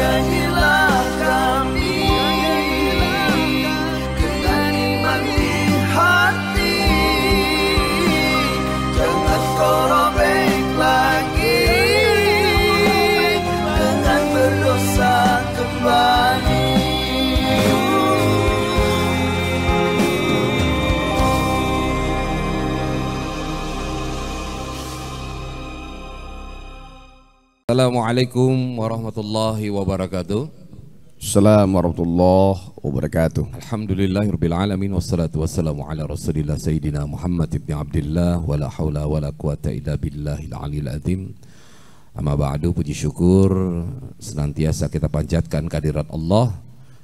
Sayangilah kami dengan iman di hati, jangan kau robek lagi dengan berdosa kembali. Assalamualaikum warahmatullahi wabarakatuh. Assalamualaikum warahmatullahi wabarakatuh. Alhamdulillahirabbil alamin wassalatu wassalamu ala Rasulillah Sayyidina Muhammad ibn Abdullah wala haula wala quwata illa billahil aliyil azim. Amma ba'du, puji syukur senantiasa kita panjatkan kehadirat Allah.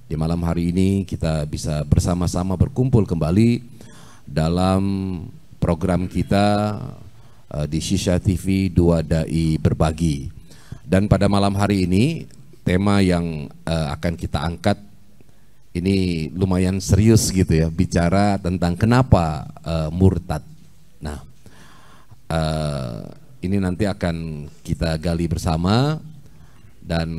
Di malam hari ini kita bisa bersama-sama berkumpul kembali dalam program kita di Shisha TV Dua Dai Berbagi. Dan pada malam hari ini tema yang akan kita angkat ini lumayan serius gitu ya, bicara tentang kenapa murtad. Nah, ini nanti akan kita gali bersama dan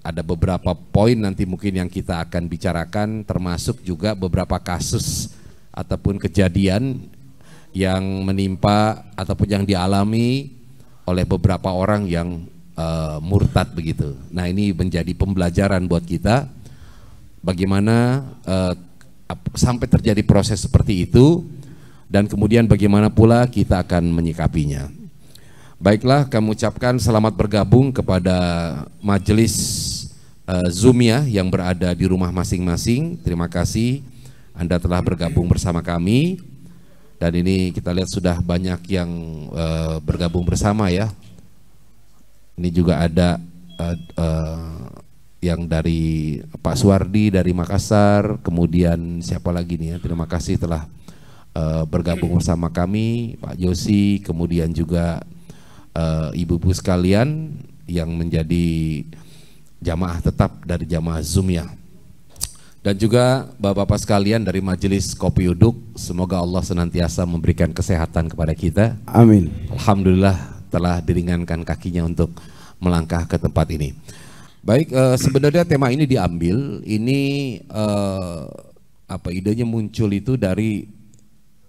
ada beberapa poin nanti mungkin yang kita akan bicarakan, termasuk juga beberapa kasus ataupun kejadian yang menimpa ataupun yang dialami oleh beberapa orang yang murtad begitu. Nah, ini menjadi pembelajaran buat kita bagaimana sampai terjadi proses seperti itu dan kemudian bagaimana pula kita akan menyikapinya. Baiklah, kami ucapkan selamat bergabung kepada majelis Zoomia yang berada di rumah masing-masing. Terima kasih Anda telah bergabung bersama kami. Dan ini kita lihat sudah banyak yang bergabung bersama ya. Ini juga ada yang dari Pak Suwardi dari Makassar, kemudian siapa lagi nih ya, terima kasih telah bergabung bersama kami, Pak Josi, kemudian juga ibu-ibu sekalian yang menjadi jamaah tetap dari jamaah Zoom ya. Dan juga bapak-bapak sekalian dari Majelis Kopi Uduk, semoga Allah senantiasa memberikan kesehatan kepada kita. Amin. Alhamdulillah telah diringankan kakinya untuk melangkah ke tempat ini. Baik, sebenarnya tema ini diambil, ini idenya muncul itu dari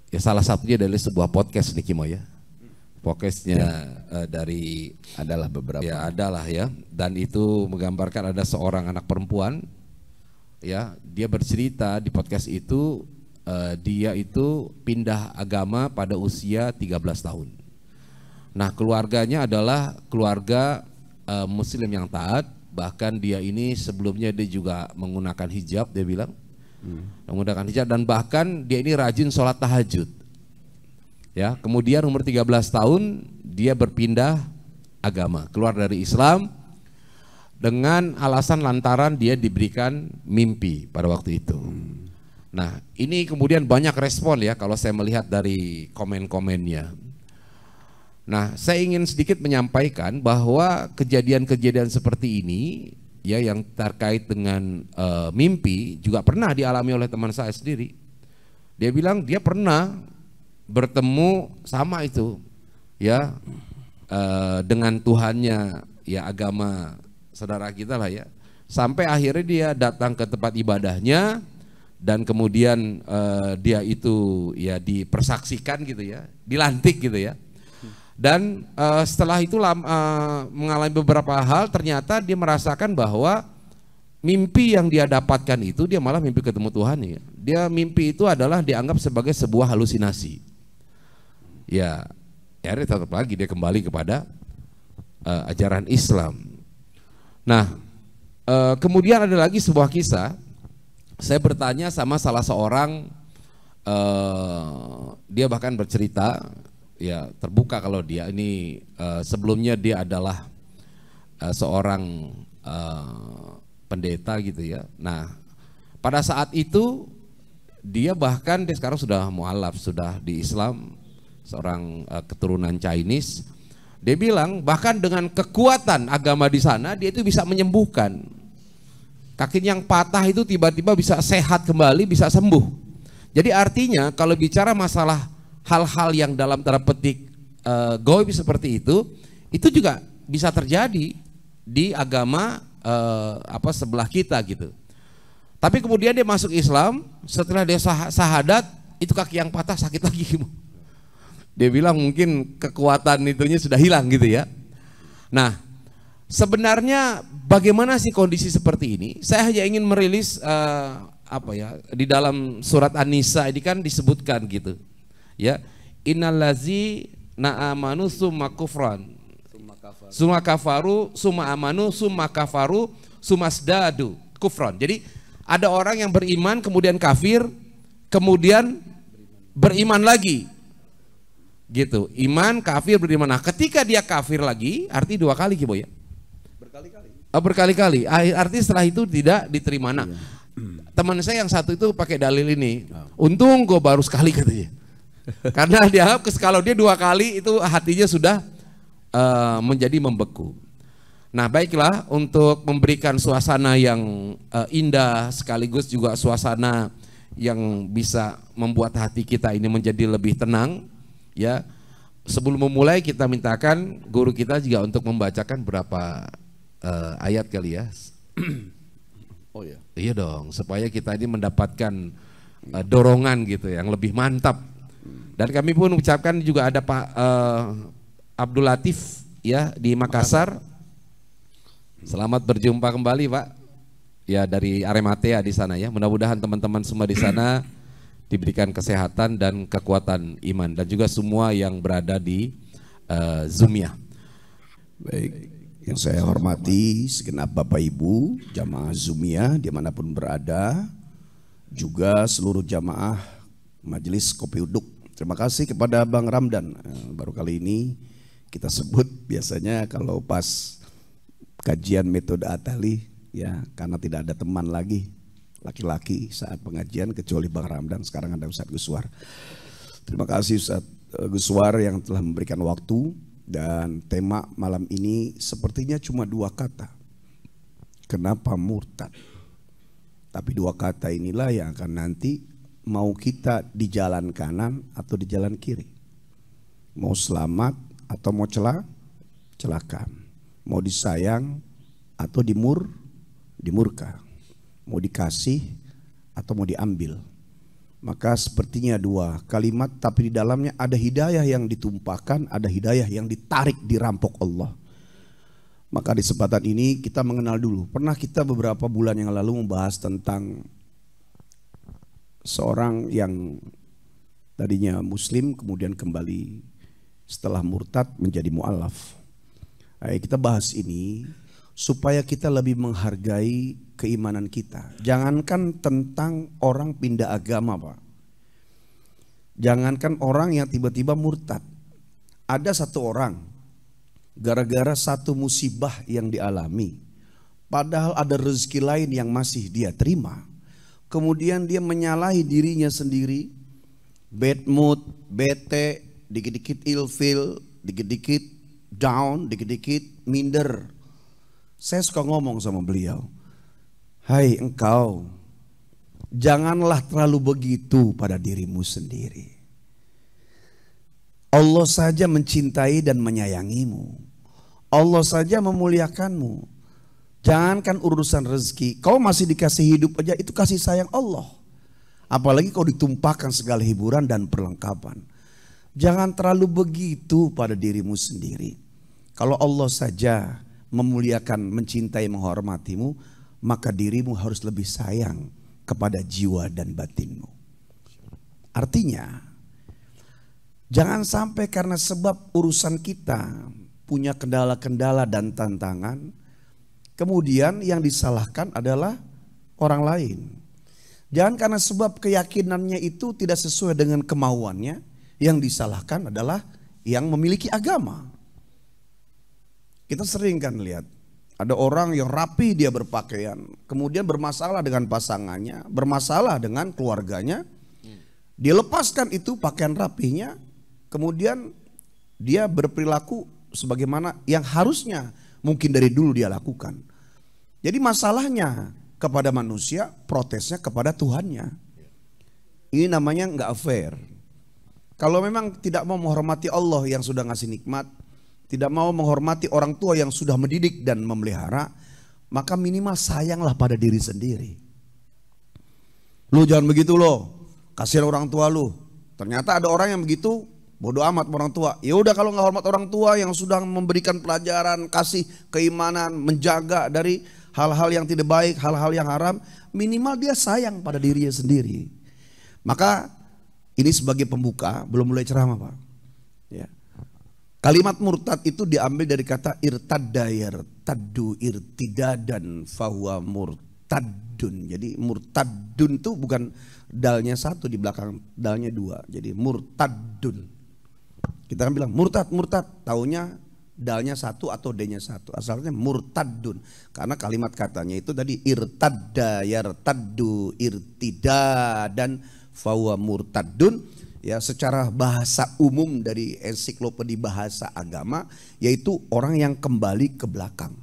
ya salah satunya dari sebuah podcast nih Kimo ya. Podcastnya dari Adalah beberapa. ya adalah ya, dan itu menggambarkan ada seorang anak perempuan ya, dia bercerita di podcast itu dia itu pindah agama pada usia 13 tahun. Nah, keluarganya adalah keluarga muslim yang taat, bahkan dia ini sebelumnya dia juga menggunakan hijab, dia bilang menggunakan hijab, dan bahkan dia ini rajin sholat tahajud ya. Kemudian umur 13 tahun dia berpindah agama, keluar dari Islam dengan alasan lantaran dia diberikan mimpi pada waktu itu. Nah, ini kemudian banyak respon ya kalau saya melihat dari komen-komennya. Nah, saya ingin sedikit menyampaikan bahwa kejadian-kejadian seperti ini ya, yang terkait dengan mimpi juga pernah dialami oleh teman saya sendiri. Dia bilang dia pernah bertemu sama itu ya, dengan Tuhannya ya, agama saudara kita lah ya, sampai akhirnya dia datang ke tempat ibadahnya dan kemudian dia itu ya dipersaksikan gitu ya, dilantik gitu ya. Dan setelah itu mengalami beberapa hal, ternyata dia merasakan bahwa mimpi yang dia dapatkan itu dia malah mimpi ketemu Tuhan ya. Dia mimpi itu adalah dianggap sebagai sebuah halusinasi. Ya, akhirnya tetap lagi dia kembali kepada ajaran Islam. Nah, kemudian ada lagi sebuah kisah. Saya bertanya sama salah seorang, dia bahkan bercerita, ya terbuka kalau dia ini sebelumnya dia adalah seorang pendeta gitu ya. Nah, pada saat itu dia sekarang sudah mualaf, sudah di Islam, seorang keturunan Chinese. Dia bilang bahkan dengan kekuatan agama di sana dia itu bisa menyembuhkan. Kakinya yang patah itu tiba-tiba bisa sehat kembali, bisa sembuh. Jadi artinya kalau bicara masalah hal-hal yang dalam tanda petik gaib seperti itu juga bisa terjadi di agama sebelah kita gitu. Tapi kemudian dia masuk Islam, setelah dia syahadat, itu kaki yang patah sakit lagi. Dia bilang mungkin kekuatan itunya sudah hilang gitu ya. Nah, sebenarnya bagaimana sih kondisi seperti ini? Saya hanya ingin merilis di dalam surat An-Nisa ini kan disebutkan gitu. Ya, innalazi na'amanu summa kufran summa kafaru summa amanu summa kafaru summa asdadu kufran. Jadi ada orang yang beriman kemudian kafir kemudian beriman lagi gitu, iman kafir beriman. Nah ketika dia kafir lagi arti dua kali gitu ya, berkali-kali arti setelah itu tidak diterima. Nah teman saya yang satu itu pakai dalil ini, untung gue baru sekali katanya. Karena dia kalau dia dua kali itu hatinya sudah menjadi membeku. Nah baiklah, untuk memberikan suasana yang indah sekaligus juga suasana yang bisa membuat hati kita ini menjadi lebih tenang ya. Sebelum memulai kita mintakan guru kita juga untuk membacakan berapa ayat kali ya. Oh ya. Iya dong, supaya kita ini mendapatkan dorongan gitu yang lebih mantap. Dan kami pun ucapkan juga ada Pak Abdul Latif ya di Makassar. Selamat berjumpa kembali Pak. Ya dari Arematea di sana ya. Mudah-mudahan teman-teman semua di sana diberikan kesehatan dan kekuatan iman, dan juga semua yang berada di Zoomia. Baik, yang saya hormati segenap Bapak Ibu jamaah Zoomia dimanapun berada, juga seluruh jamaah Majelis Kopi Uduk. Terima kasih kepada Bang Ramdan. Baru kali ini kita sebut, biasanya kalau pas kajian metode Atali ya, karena tidak ada teman lagi laki-laki saat pengajian kecuali Bang Ramdan, sekarang ada Ustadz Guswar. Terima kasih Ustadz Guswar yang telah memberikan waktu, dan tema malam ini sepertinya cuma dua kata. Kenapa murtad? Tapi dua kata inilah yang akan nanti mau kita di jalan kanan atau di jalan kiri, mau selamat atau mau celaka, mau disayang atau dimurka, mau dikasih atau mau diambil. Maka sepertinya dua kalimat, tapi di dalamnya ada hidayah yang ditumpahkan, ada hidayah yang ditarik, dirampok Allah. Maka di kesempatan ini kita mengenal dulu. Pernah kita beberapa bulan yang lalu membahas tentang seorang yang tadinya muslim kemudian kembali setelah murtad menjadi mu'alaf. Kita bahas ini supaya kita lebih menghargai keimanan kita. Jangankan tentang orang pindah agama Pak, jangankan orang yang tiba-tiba murtad. Ada satu orang gara-gara satu musibah yang dialami, padahal ada rezeki lain yang masih dia terima, kemudian dia menyalahi dirinya sendiri, bad mood, bete, dikit-dikit ilfeel, dikit-dikit down, dikit-dikit minder. Saya suka ngomong sama beliau, hai engkau, janganlah terlalu begitu pada dirimu sendiri. Allah saja mencintai dan menyayangimu, Allah saja memuliakanmu. Jangankan urusan rezeki, kau masih dikasih hidup aja itu kasih sayang Allah. Apalagi kau ditumpahkan segala hiburan dan perlengkapan. Jangan terlalu begitu pada dirimu sendiri. Kalau Allah saja memuliakan, mencintai, menghormatimu, maka dirimu harus lebih sayang kepada jiwa dan batinmu. Artinya, jangan sampai karena sebab urusan kita punya kendala-kendala dan tantangan, kemudian yang disalahkan adalah orang lain. Jangan karena sebab keyakinannya itu tidak sesuai dengan kemauannya, yang disalahkan adalah yang memiliki agama. Kita sering kan lihat, ada orang yang rapi dia berpakaian, kemudian bermasalah dengan pasangannya, bermasalah dengan keluarganya. Dia lepaskan itu pakaian rapinya, kemudian dia berperilaku sebagaimana yang harusnya mungkin dari dulu dia lakukan. Jadi masalahnya kepada manusia, protesnya kepada Tuhannya. Ini namanya nggak fair. Kalau memang tidak mau menghormati Allah yang sudah ngasih nikmat, tidak mau menghormati orang tua yang sudah mendidik dan memelihara, maka minimal sayanglah pada diri sendiri. Lu jangan begitu loh, kasihan orang tua lu. Ternyata ada orang yang begitu, bodoh amat orang tua. Ya udah, kalau nggak hormat orang tua yang sudah memberikan pelajaran, kasih keimanan, menjaga dari hal-hal yang tidak baik, hal-hal yang haram, minimal dia sayang pada dirinya sendiri. Maka ini sebagai pembuka, belum mulai ceramah Pak. Ya. Kalimat murtad itu diambil dari kata irtadda yartaddu irtidadan fahuwa murtadun. Jadi murtadun itu bukan dalnya satu di belakang, dalnya dua. Jadi murtadun. Kita kan bilang murtad, taunya dalnya satu atau d-nya satu. Asalnya murtadun. Karena kalimat katanya itu tadi irtadda yartaddu irtidadan fahuwa murtadun. Ya, secara bahasa umum dari ensiklopedia bahasa agama, yaitu orang yang kembali ke belakang.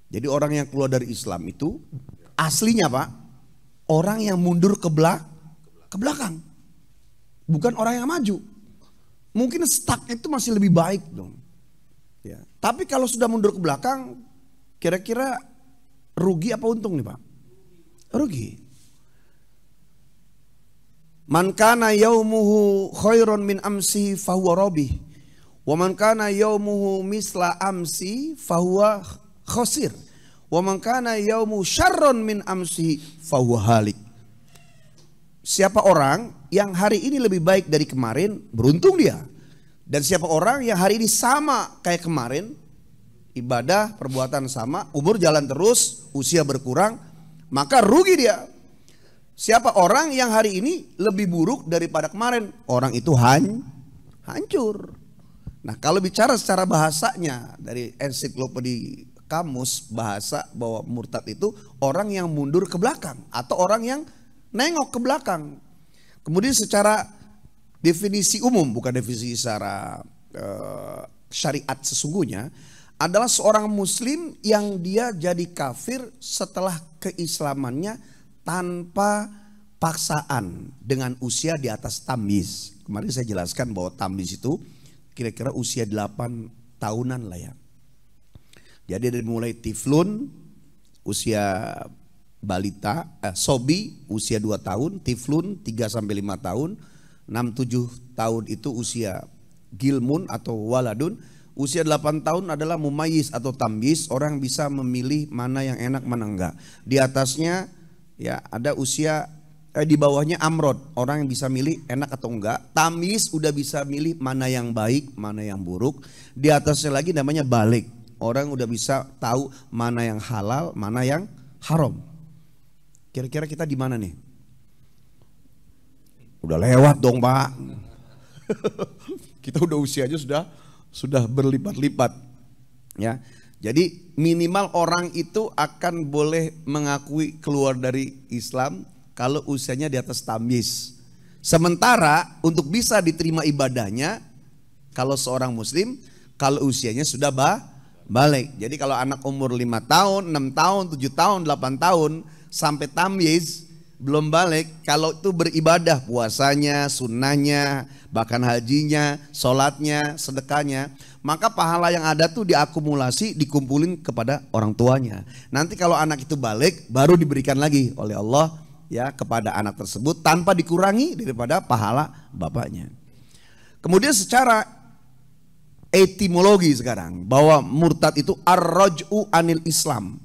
Jadi orang yang keluar dari Islam itu aslinya Pak, orang yang mundur ke belakang. Bukan orang yang maju. Mungkin stuck itu masih lebih baik dong. Ya. Tapi kalau sudah mundur ke belakang, kira-kira rugi apa untung nih Pak? Rugi. Man kana yaumuhu khairon min amsi fahuwa rabih. Wa man kana yaumuhu misla amsi fahuwa khasir. Wa man kana yaumuhu syarron min amsi fahuwa halik. Siapa orang yang hari ini lebih baik dari kemarin, beruntung dia. Dan siapa orang yang hari ini sama kayak kemarin, ibadah, perbuatan sama, umur jalan terus, usia berkurang, maka rugi dia. Siapa orang yang hari ini lebih buruk daripada kemarin, orang itu hancur. Nah, kalau bicara secara bahasanya dari ensiklopedia kamus bahasa, bahwa murtad itu orang yang mundur ke belakang atau orang yang nengok ke belakang. Kemudian secara definisi umum, bukan definisi secara syariat sesungguhnya, adalah seorang muslim yang dia jadi kafir setelah keislamannya tanpa paksaan dengan usia di atas tamyiz. Kemarin saya jelaskan bahwa tamyiz itu kira-kira usia 8 tahunan lah ya. Jadi dari mulai tiflun usia balita, sobi usia 2 tahun, tiflun 3-5 tahun, 6-7 tahun itu usia gilmun atau waladun. Usia 8 tahun adalah mumayyiz atau tamyiz, orang bisa memilih mana yang enak mana enggak. Di atasnya ya ada usia di bawahnya amrod, orang yang bisa milih enak atau enggak. Tamyiz udah bisa milih mana yang baik, mana yang buruk. Di atasnya lagi namanya balik, orang udah bisa tahu mana yang halal, mana yang haram. Kira-kira kita di mana nih? Udah lewat dong Pak. Kita udah usianya sudah berlipat-lipat. Ya. Jadi minimal orang itu akan boleh mengakui keluar dari Islam kalau usianya di atas tamyiz. Sementara untuk bisa diterima ibadahnya, kalau seorang muslim, kalau usianya sudah balik. Jadi kalau anak umur 5 tahun, 6 tahun, 7 tahun, 8 tahun sampai tamyiz belum balik, kalau itu beribadah, puasanya, sunnahnya, bahkan hajinya, sholatnya, sedekahnya, maka pahala yang ada tuh diakumulasi, dikumpulin kepada orang tuanya. Nanti kalau anak itu balik, baru diberikan lagi oleh Allah ya kepada anak tersebut tanpa dikurangi daripada pahala bapaknya. Kemudian secara etimologi sekarang, bahwa murtad itu ar-raj'u anil Islam.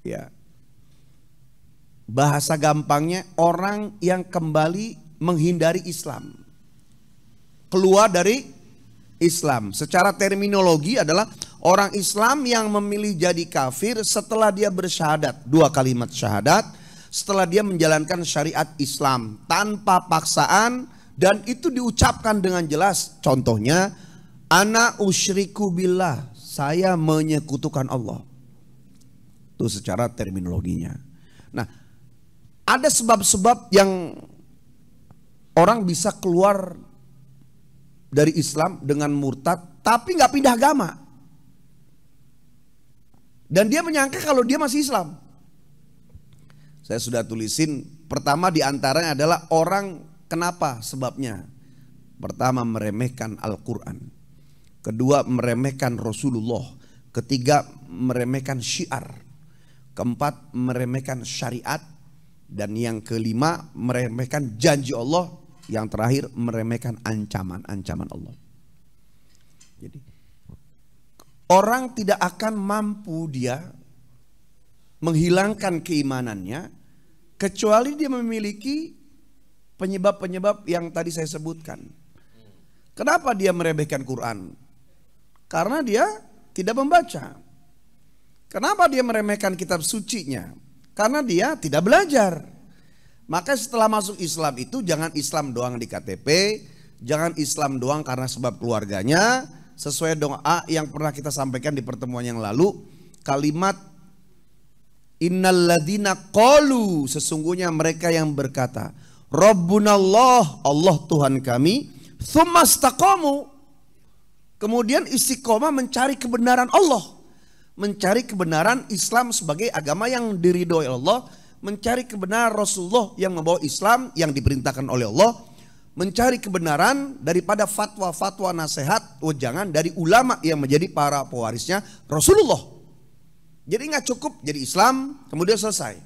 Ya. Bahasa gampangnya orang yang kembali menghindari Islam, keluar dari Islam. Secara terminologi adalah orang Islam yang memilih jadi kafir setelah dia bersyahadat, 2 kalimat syahadat, setelah dia menjalankan syariat Islam tanpa paksaan, dan itu diucapkan dengan jelas. Contohnya, ana usyriku billah, saya menyekutukan Allah. Itu secara terminologinya. Nah, ada sebab-sebab yang orang bisa keluar dari Islam dengan murtad tapi nggak pindah agama. Dan dia menyangka kalau dia masih Islam. Saya sudah tulisin, pertama diantaranya adalah orang, kenapa sebabnya? Pertama, meremehkan Al-Quran. Kedua, meremehkan Rasulullah. Ketiga, meremehkan syiar. Keempat, meremehkan syariat. Dan yang kelima, meremehkan janji Allah. Yang terakhir, meremehkan ancaman-ancaman Allah. Jadi orang tidak akan mampu dia menghilangkan keimanannya kecuali dia memiliki penyebab-penyebab yang tadi saya sebutkan. Kenapa dia meremehkan Quran? Karena dia tidak membaca. Kenapa dia meremehkan kitab sucinya? Karena dia tidak belajar. Maka setelah masuk Islam itu jangan Islam doang di KTP, jangan Islam doang karena sebab keluarganya. Sesuai doa yang pernah kita sampaikan di pertemuan yang lalu, kalimat innalladzina qalu, sesungguhnya mereka yang berkata Rabbunallah, Allah Tuhan kami, tsumma istaqamu, kemudian istiqomah mencari kebenaran Allah, mencari kebenaran Islam sebagai agama yang diridhoi Allah, mencari kebenaran Rasulullah yang membawa Islam yang diperintahkan oleh Allah, mencari kebenaran daripada fatwa-fatwa nasihat wejangan dari ulama yang menjadi para pewarisnya Rasulullah. Jadi nggak cukup jadi Islam kemudian selesai,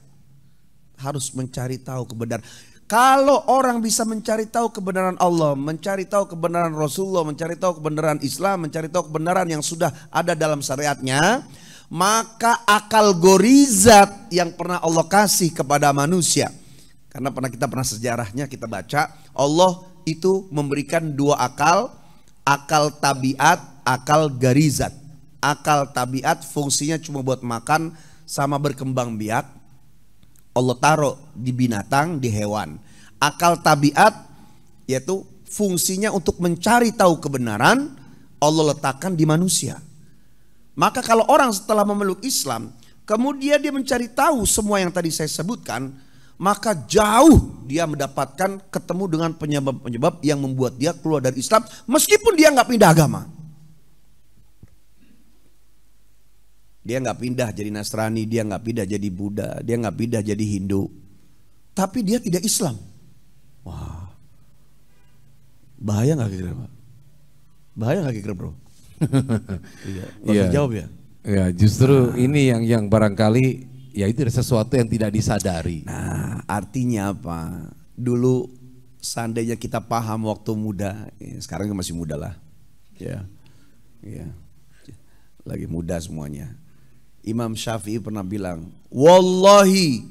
harus mencari tahu kebenaran. Kalau orang bisa mencari tahu kebenaran Allah, mencari tahu kebenaran Rasulullah, mencari tahu kebenaran Islam, mencari tahu kebenaran yang sudah ada dalam syariatnya, maka akal gorizat yang pernah Allah kasih kepada manusia, karena kita pernah sejarahnya kita baca, Allah itu memberikan dua akal, akal tabiat, akal garizat. Akal tabiat fungsinya cuma buat makan sama berkembang biak, Allah taruh di binatang, di hewan. Akal tabiat yaitu fungsinya untuk mencari tahu kebenaran, Allah letakkan di manusia. Maka kalau orang setelah memeluk Islam, kemudian dia mencari tahu semua yang tadi saya sebutkan, maka jauh dia mendapatkan ketemu dengan penyebab-penyebab yang membuat dia keluar dari Islam meskipun dia nggak pindah agama. Dia nggak pindah jadi Nasrani, dia nggak pindah jadi Buddha, dia nggak pindah jadi Hindu, tapi dia tidak Islam. Wah, bahaya nggak kira-kira, Pak? Bahaya nggak kira-kira, bro? Iya, Iya. jawab ya. Ya, justru ini yang barangkali ya itu sesuatu yang tidak disadari. Nah, artinya apa? Dulu seandainya kita paham waktu muda, ya, sekarang masih muda lah, ya, lagi muda semuanya. Imam Syafi'i pernah bilang, wallahi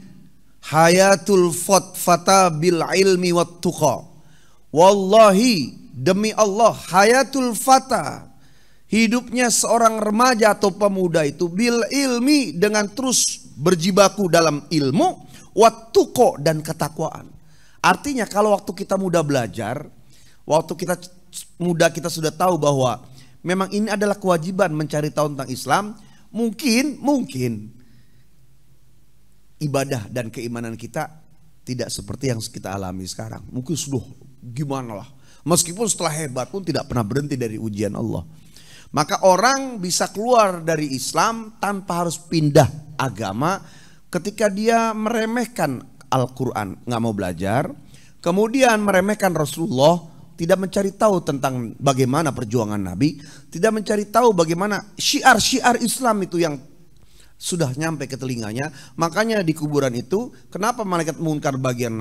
hayatul fata bil ilmi wat tuqa. Wallahi, demi Allah, hayatul fata, hidupnya seorang remaja atau pemuda itu bil ilmi, dengan terus berjibaku dalam ilmu, wat tuqa, dan ketakwaan. Artinya kalau waktu kita muda belajar, waktu kita muda kita sudah tahu bahwa memang ini adalah kewajiban mencari tahu tentang Islam, mungkin ibadah dan keimanan kita tidak seperti yang kita alami sekarang. Mungkin sudah gimana lah. Meskipun setelah hebat pun tidak pernah berhenti dari ujian Allah. Maka orang bisa keluar dari Islam tanpa harus pindah agama ketika dia meremehkan Al-Quran, nggak mau belajar, kemudian meremehkan Rasulullah, tidak mencari tahu tentang bagaimana perjuangan Nabi, tidak mencari tahu bagaimana syiar-syiar Islam itu yang sudah nyampe ke telinganya. Makanya di kuburan itu kenapa malaikat munkar bagian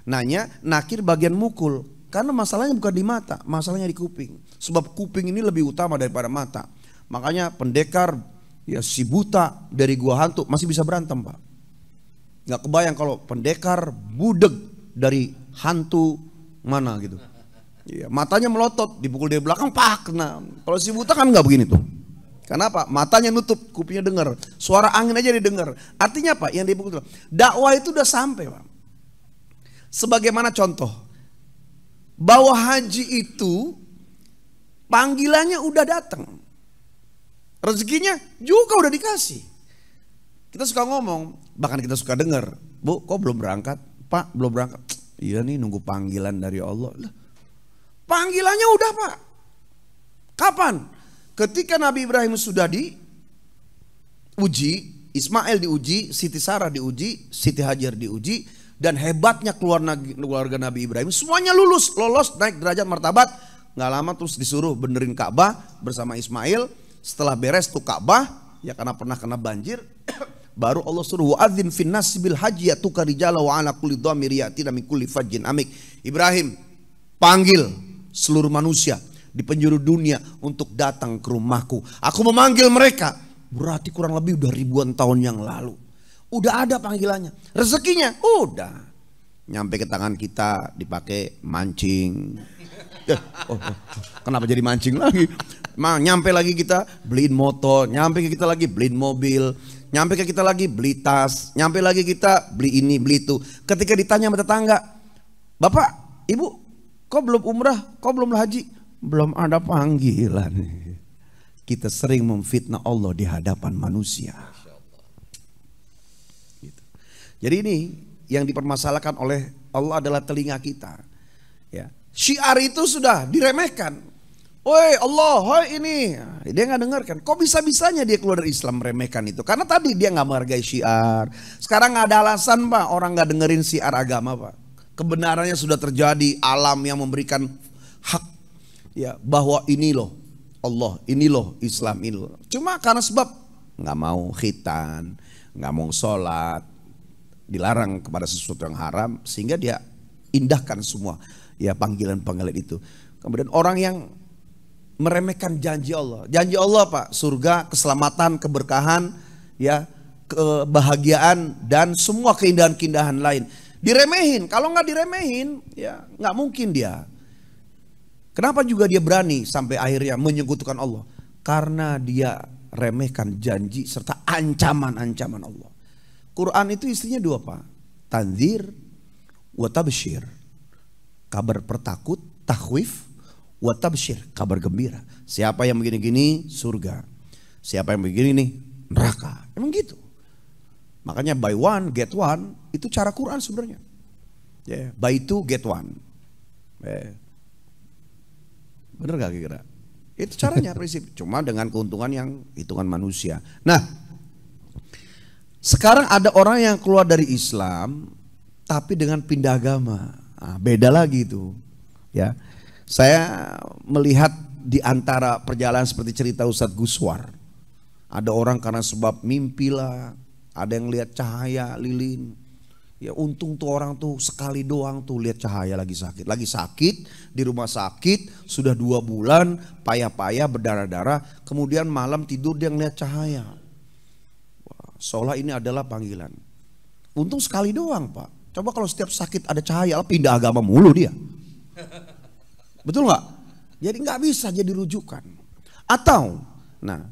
nanya, nakir bagian mukul? Karena masalahnya bukan di mata, masalahnya di kuping. Sebab kuping ini lebih utama daripada mata. Makanya pendekar ya si buta dari gua hantu masih bisa berantem, Pak. Nggak kebayang kalau pendekar budeg dari hantu mana gitu. Iya, matanya melotot, dipukul dari belakang, pak, kena. Kalau si buta kan nggak begini tuh. Kenapa? Matanya nutup, kupingnya dengar, suara angin aja didengar. Artinya apa? Yang dipukul itu, dakwah itu udah sampai, Pak. Sebagaimana contoh, bahwa haji itu panggilannya udah datang, rezekinya juga udah dikasih. Kita suka ngomong, bahkan kita suka dengar, Bu, kok belum berangkat? Pak, belum berangkat. Iya nih, nunggu panggilan dari Allah. Lah, panggilannya udah, Pak. Kapan? Ketika Nabi Ibrahim sudah diuji, Ismail diuji, Siti Sarah diuji, Siti Hajar diuji, dan hebatnya keluarga Nabi Ibrahim semuanya lolos naik derajat martabat. Nggak lama terus disuruh benerin Ka'bah bersama Ismail. Setelah beres tuh Ka'bah, ya karena pernah kena banjir, baru Allah suruh wa'adzin finnas bil haji yatuka rijala wa ala kulli dhamir yatina min kulli fajjin amik. Ibrahim, panggil seluruh manusia di penjuru dunia untuk datang ke rumahku. Aku memanggil mereka. Berarti kurang lebih udah ribuan tahun yang lalu. Udah ada panggilannya. Rezekinya udah. Nyampe ke tangan kita dipakai mancing. Kenapa jadi mancing lagi? Nyampe lagi kita beliin motor. Nyampe ke kita lagi beliin mobil. Nyampe ke kita lagi beli tas. Nyampe lagi kita beli ini beli itu. Ketika ditanya sama tetangga, Bapak, Ibu, kok belum umrah? Kok belum haji? Belum ada panggilan. Kita sering memfitnah Allah di hadapan manusia. Jadi ini yang dipermasalahkan oleh Allah adalah telinga kita. Ya. Syiar itu sudah diremehkan. Woi Allah, hoi ini. Dia nggak dengarkan. Kok bisa-bisanya dia keluar dari Islam meremehkan itu? Karena tadi dia nggak menghargai syiar. Sekarang nggak ada alasan Pak orang nggak dengerin syiar agama Pak. Kebenarannya sudah terjadi, alam yang memberikan hak. Ya, bahwa ini loh Allah, ini loh Islam, ini loh. Cuma karena sebab nggak mau khitan, nggak mau sholat, dilarang kepada sesuatu yang haram, sehingga dia indahkan semua ya panggilan-panggilan itu. Kemudian orang yang meremehkan janji Allah Pak, surga, keselamatan, keberkahan, ya kebahagiaan dan semua keindahan-keindahan lain diremehin. Kalau nggak diremehin, ya nggak mungkin dia. Kenapa juga dia berani sampai akhirnya menyekutukan Allah? Karena dia remehkan janji serta ancaman-ancaman Allah. Quran itu isinya dua Pak. Tanzir wa tabsyir. Kabar pertakut, takhwif, wa tabsyir. Kabar gembira. Siapa yang begini-gini surga. Siapa yang begini nih neraka. Emang gitu. Makanya buy one get one itu cara Quran sebenarnya. Buy two get one. Bener gak kira? Itu caranya prinsip. Cuma dengan keuntungan yang hitungan manusia. Nah, sekarang ada orang yang keluar dari Islam tapi dengan pindah agama. Nah, beda lagi itu. Ya, saya melihat di antara perjalanan seperti cerita Ustadz Guswar. Ada orang karena sebab mimpi lah, ada yang lihat cahaya lilin. Ya untung tuh orang tuh sekali doang tuh lihat cahaya lagi sakit di rumah sakit sudah 2 bulan payah-payah berdarah-darah, kemudian malam tidur dia ngeliat cahaya. Wah, seolah ini adalah panggilan. Untung sekali doang Pak. Coba kalau setiap sakit ada cahaya, pindah agama mulu dia. Betul nggak? Jadi nggak bisa jadi rujukan. Atau, nah,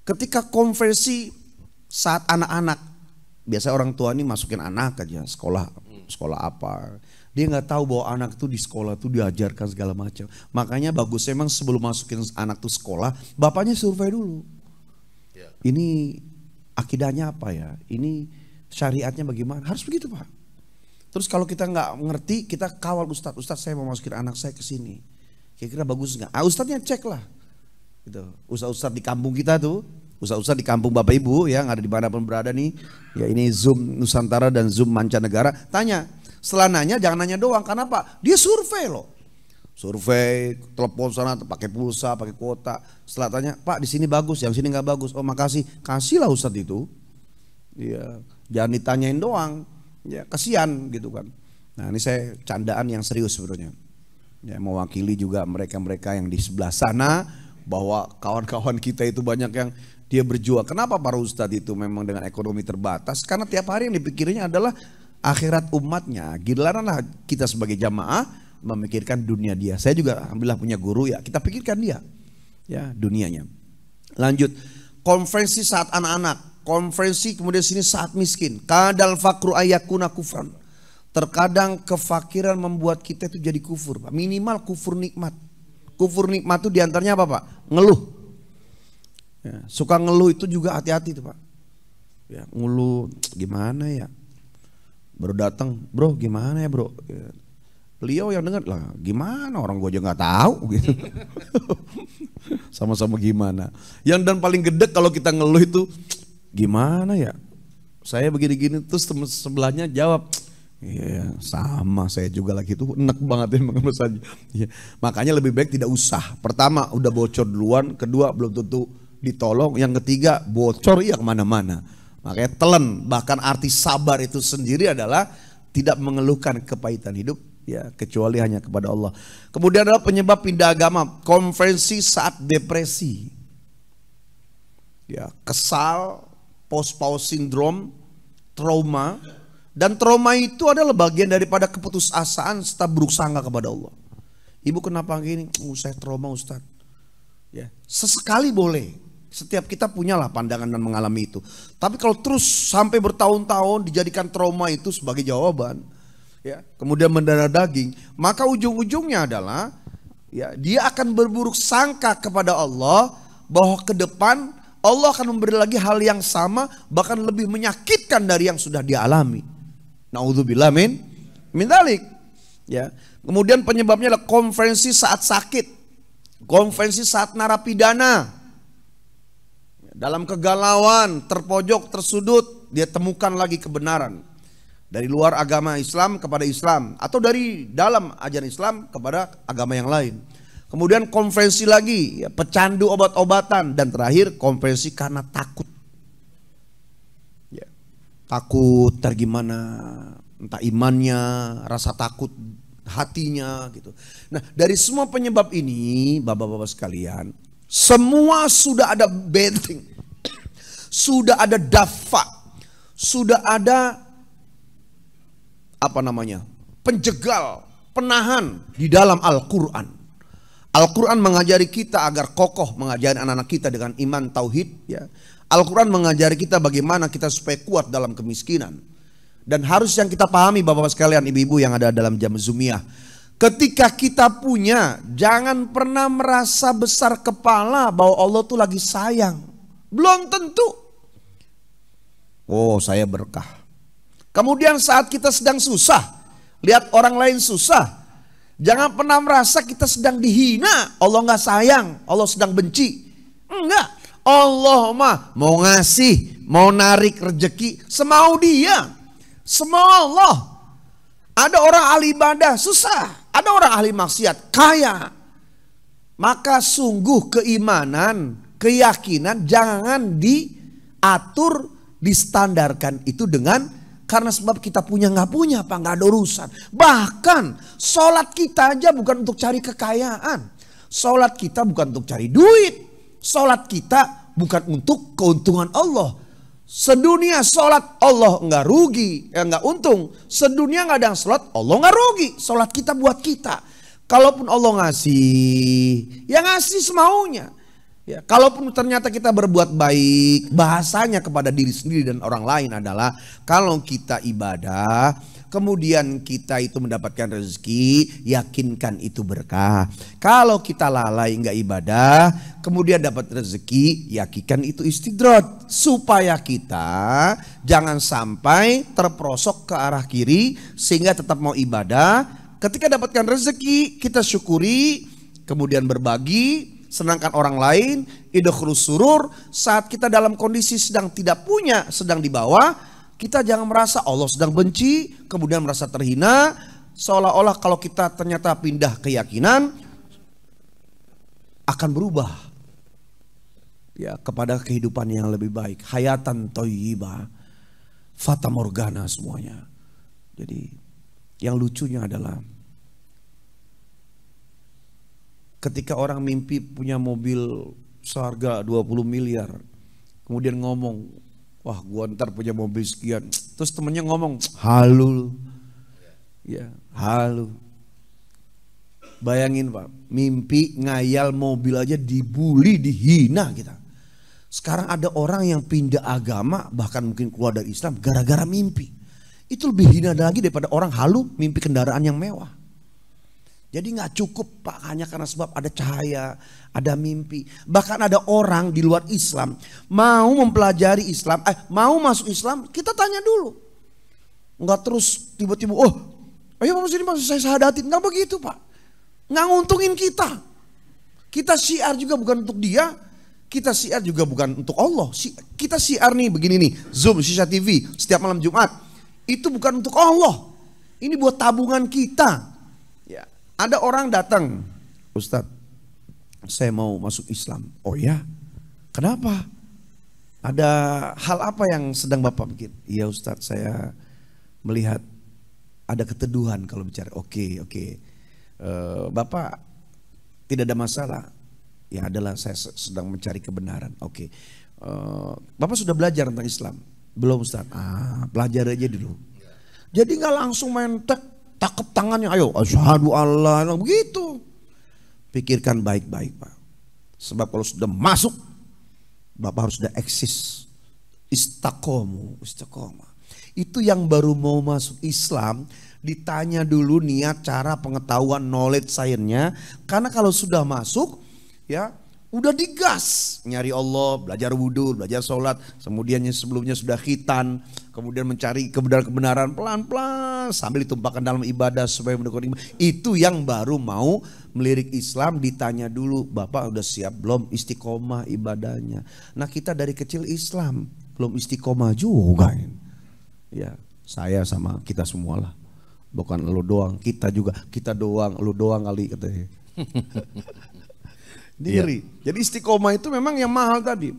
ketika konversi saat anak-anak. Biasa orang tua ini masukin anak aja sekolah apa. Dia nggak tahu bahwa anak itu di sekolah tuh diajarkan segala macam. Makanya bagus emang sebelum masukin anak tuh sekolah, bapaknya survei dulu. Ini akidahnya apa ya? Ini syariatnya bagaimana? Harus begitu Pak. Terus kalau kita nggak ngerti, kita kawal Ustadz saya mau masukin anak saya ke sini. Kira-kira bagus nggak? Ustadznya cek lah. Gitu. Ustadz di kampung kita tuh. Ustadz di kampung Bapak Ibu yang ada di mana pun berada nih, ya ini Zoom Nusantara dan Zoom mancanegara, tanya, setelah nanya jangan nanya doang, karena apa? Dia survei loh, survei, telepon sana, pakai pulsa, pakai kuota, setelah tanya, Pak di sini bagus, yang sini nggak bagus, oh makasih, kasihlah Ustadz itu, ya jangan ditanyain doang, ya kasihan gitu kan. Nah ini saya candaan yang serius sebenarnya, ya mewakili juga mereka-mereka yang di sebelah sana, bahwa kawan-kawan kita itu banyak yang dia berjuang. Kenapa para ustadz itu memang dengan ekonomi terbatas? Karena tiap hari yang dipikirnya adalah akhirat umatnya. Giliranlah kita sebagai jamaah memikirkan dunia dia. Saya juga alhamdulillah punya guru ya, kita pikirkan dia, ya dunianya. Lanjut, konferensi saat anak-anak, konferensi kemudian sini saat miskin. Kadal fakru ayakuna kufran. Terkadang kefakiran membuat kita itu jadi kufur, Pak. Minimal kufur nikmat. Kufur nikmat itu diantaranya apa Pak? Ngeluh. Ya, suka ngeluh itu juga hati-hati tuh Pak. Ya, ngeluh gimana ya? Baru datang, bro gimana ya bro? Ya. Beliau yang dengar lah, gimana orang gue aja nggak tahu gitu. Sama-sama gimana. Yang dan paling gede kalau kita ngeluh itu gimana ya? Saya begini-gini terus teman sebelahnya jawab, iya sama saya juga lagi tuh enak banget ya mengeluh saja. Ya, makanya lebih baik tidak usah. Pertama udah bocor duluan, kedua belum tentu ditolong. Yang ketiga bocor ya kemana-mana. Makanya telan. Bahkan arti sabar itu sendiri adalah tidak mengeluhkan kepahitan hidup ya, kecuali hanya kepada Allah. Kemudian adalah penyebab pindah agama, konversi saat depresi. Ya, kesal, post-pause syndrome, trauma. Dan trauma itu adalah bagian daripada keputusasaan serta buruk sangka kepada Allah. Ibu kenapa gini? Saya trauma Ustaz. Ya, sesekali boleh. Setiap kita punyalah pandangan dan mengalami itu. Tapi kalau terus sampai bertahun-tahun dijadikan trauma itu sebagai jawaban, ya, kemudian mendarah daging, maka ujung-ujungnya adalah ya, dia akan berburuk sangka kepada Allah bahwa ke depan Allah akan memberi lagi hal yang sama, bahkan lebih menyakitkan dari yang sudah dia alami. Naudzubillah min dzalik. Ya. Kemudian penyebabnya adalah konferensi saat sakit, konferensi saat narapidana. Dalam kegalauan, terpojok, tersudut, dia temukan lagi kebenaran. Dari luar agama Islam kepada Islam, atau dari dalam ajaran Islam kepada agama yang lain. Kemudian konferensi lagi, ya, pecandu obat-obatan. Dan terakhir konferensi karena takut. Ya, takut tergimana, entah imannya, rasa takut hatinya gitu. Nah, dari semua penyebab ini, bapak-bapak sekalian, semua sudah ada benteng, sudah ada dafa, sudah ada penjegal, penahan di dalam Al-Quran. Al-Quran mengajari kita agar kokoh, mengajari anak-anak kita dengan iman tauhid. Ya. Al-Quran mengajari kita bagaimana kita supaya kuat dalam kemiskinan. Dan harus yang kita pahami bapak-bapak sekalian, ibu-ibu yang ada dalam jam Zumiyah. Ketika kita punya, jangan pernah merasa besar kepala bahwa Allah tuh lagi sayang. Belum tentu. Oh, saya berkah. Kemudian saat kita sedang susah, lihat orang lain susah, jangan pernah merasa kita sedang dihina. Allah nggak sayang, Allah sedang benci. Enggak. Allah mah mau ngasih, mau narik rezeki semau dia. Semau Allah. Ada orang ahli ibadah susah, ada orang ahli maksiat kaya. Maka sungguh keimanan, keyakinan jangan diatur, distandarkan itu dengan karena sebab kita punya nggak punya apa nggak ada urusan. Bahkan sholat kita aja bukan untuk cari kekayaan, sholat kita bukan untuk cari duit, sholat kita bukan untuk keuntungan Allah. Sedunia sholat Allah nggak rugi, nggak untung. Sedunia nggak ada yang sholat Allah nggak rugi. Sholat kita buat kita. Kalaupun Allah ngasih, ya ngasih semaunya. Ya, kalaupun ternyata kita berbuat baik, bahasanya kepada diri sendiri dan orang lain adalah kalau kita ibadah, kemudian kita itu mendapatkan rezeki, yakinkan itu berkah. Kalau kita lalai nggak ibadah, kemudian dapat rezeki, yakinkan itu istidraj. Supaya kita jangan sampai terprosok ke arah kiri sehingga tetap mau ibadah. Ketika dapatkan rezeki, kita syukuri, kemudian berbagi, senangkan orang lain, idkhulus surur. Saat kita dalam kondisi sedang tidak punya, sedang di bawah, kita jangan merasa Allah sedang benci, kemudian merasa terhina. Seolah-olah kalau kita ternyata pindah keyakinan, akan berubah ya kepada kehidupan yang lebih baik. Hayatan thayyibah, fata morgana semuanya. Jadi yang lucunya adalah ketika orang mimpi punya mobil seharga 20 miliar, kemudian ngomong, wah gua ntar punya mobil sekian. Terus temennya ngomong, halu. Ya, halu. Bayangin Pak, mimpi ngayal mobil aja dibully, dihina kita. Sekarang ada orang yang pindah agama, bahkan mungkin keluar dari Islam gara-gara mimpi. Itu lebih hina lagi daripada orang halu mimpi kendaraan yang mewah. Jadi gak cukup Pak hanya karena sebab ada cahaya, ada mimpi. Bahkan ada orang di luar Islam mau mempelajari Islam, mau masuk Islam, kita tanya dulu. Enggak terus tiba-tiba, oh ayo masuk sini, masuk saya sahadatin. Enggak begitu Pak. Nggak nguntungin kita. Kita syiar juga bukan untuk dia, kita syiar juga bukan untuk Allah. Kita syiar nih begini nih, Zoom, Shisha TV setiap malam Jumat. Itu bukan untuk Allah. Ini buat tabungan kita. Ya. Ada orang datang, Ustadz, saya mau masuk Islam. Oh ya, Kenapa? Ada hal apa yang sedang Bapak bikin? Iya Ustadz, saya melihat ada keteduhan kalau bicara. Oke. Bapak tidak ada masalah. Ya adalah saya sedang mencari kebenaran. Oke. Bapak sudah belajar tentang Islam? Belum Ustadz. Belajar aja dulu. Jadi nggak langsung main takep tangannya. Ayo asyhadu Allah. Begitu. Pikirkan baik-baik Pak. Sebab kalau sudah masuk, Bapak harus sudah eksis. Istiqomah. Itu yang baru mau masuk Islam, ditanya dulu niat, cara, pengetahuan, knowledge, sainsnya. Karena kalau sudah masuk, ya udah digas. Nyari Allah, belajar wudhu, belajar sholat. Kemudian sebelumnya sudah khitan. Kemudian mencari kebenaran pelan-pelan sambil ditumpahkan dalam ibadah supaya mendekati iman. Itu yang baru mau melirik Islam, ditanya dulu, Bapak udah siap belum istiqomah ibadahnya. Nah kita dari kecil Islam belum istiqomah juga. Ya saya sama kita semua lah. Bukan lu doang, kita juga. Kita doang, lu doang kali katanya. Diri. Jadi istiqomah itu memang yang mahal tadi.